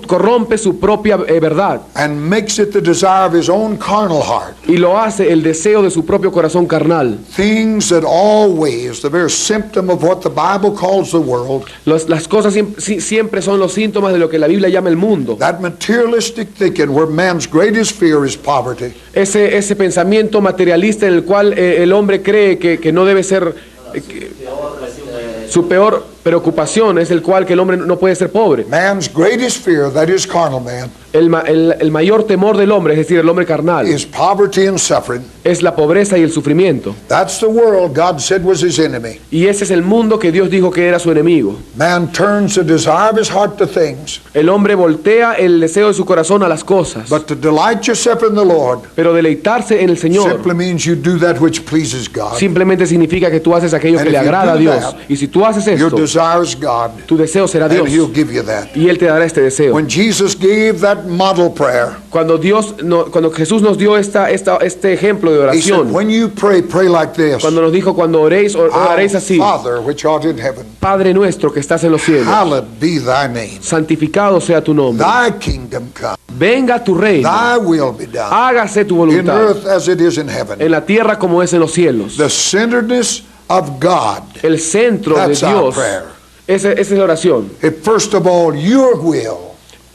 corrompe su propia verdad and makes it the desire of his own carnal heart. y lo hace el deseo de su propio corazón carnal. Things that always, the very symptom of what the Bible calls the world, Las cosas siempre son los síntomas de lo que la Biblia llama el mundo. that materialistic thinking where man's greatest fear is poverty. Ese pensamiento materialista en el cual el hombre cree que no debe ser, su peor preocupación es el cual que el hombre no puede ser pobre. Man's greatest fear, that is carnal man, El mayor temor del hombre, es decir, el hombre carnal, is poverty and suffering. es la pobreza y el sufrimiento. That's the world God said was his enemy. Y ese es el mundo que Dios dijo que era su enemigo. Man turns the desire of his heart to things, El hombre voltea el deseo de su corazón a las cosas. but to delight yourself in the Lord Pero deleitarse en el Señor simply means you do that which pleases God. simplemente significa que tú haces aquello And que le if you agrada a do Dios. that, Y si tú haces Your esto, desire is God, tu deseo será Dios. and he'll give you that. Y Él te dará este deseo. When Jesus gave that model prayer, Cuando Jesús nos dio este ejemplo de he said, oración, when you pray, pray like this. cuando nos dijo, cuando oréis, oraréis Our así: Father, which art in heaven, Padre nuestro que estás en los cielos, hallowed be thy name. santificado sea tu nombre. Thy kingdom come. Venga tu reino. Thy will be done. Hágase tu In voluntad, earth as it is in heaven. en la tierra como es en los cielos. The centeredness of God. El centro de That's our Dios. prayer. Esa es la oración. First of all, your will,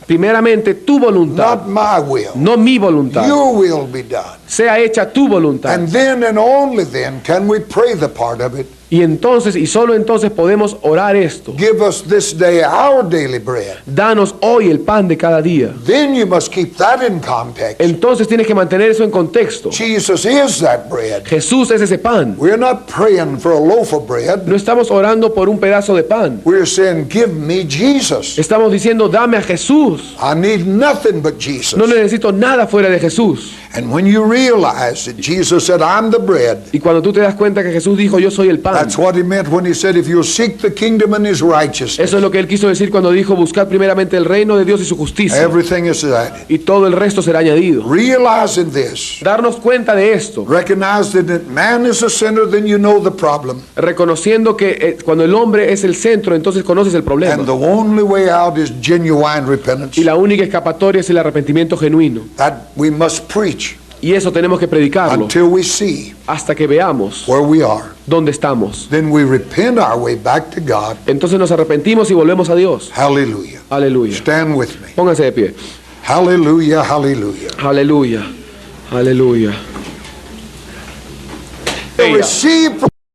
Primeramente, tu voluntad, not my will. no mi voluntad. Your will be done. Sea hecha tu voluntad. And then and only then can we pray the part of it. Y entonces, y solo entonces podemos orar esto: Give us this day our daily bread. danos hoy el pan de cada día. Then you must keep that in context. Entonces tienes que mantener eso en contexto. Jesus is that bread. Jesús es ese pan. We're not praying for a loaf of bread. No estamos orando por un pedazo de pan. We're saying, give me Jesus. Estamos diciendo, dame a Jesús. I need nothing but Jesus. No necesito nada fuera de Jesús. And when you realize that Jesus said, I'm the bread, Y cuando tú te das cuenta que Jesús dijo, yo soy el pan. that's what he meant when he said, if you'll seek the kingdom and his righteousness, Eso es lo que él quiso decir cuando dijo, buscad primeramente el reino de Dios y su justicia, everything is added. y todo el resto será añadido. Realizing this, Darnos cuenta de esto, recognize that if man is a sinner, then you know the problem. reconociendo que cuando el hombre es el centro, entonces conoces el problema. And the only way out is genuine repentance. Y la única escapatoria es el arrepentimiento genuino. That we must preach Y eso tenemos que predicarlo until we see hasta que veamos where we are. dónde estamos. Then we repent our way back to God. Entonces nos arrepentimos y volvemos a Dios. Hallelujah. Aleluya. Stand with me. Pónganse de pie. Hallelujah, hallelujah. Aleluya. Aleluya. Receive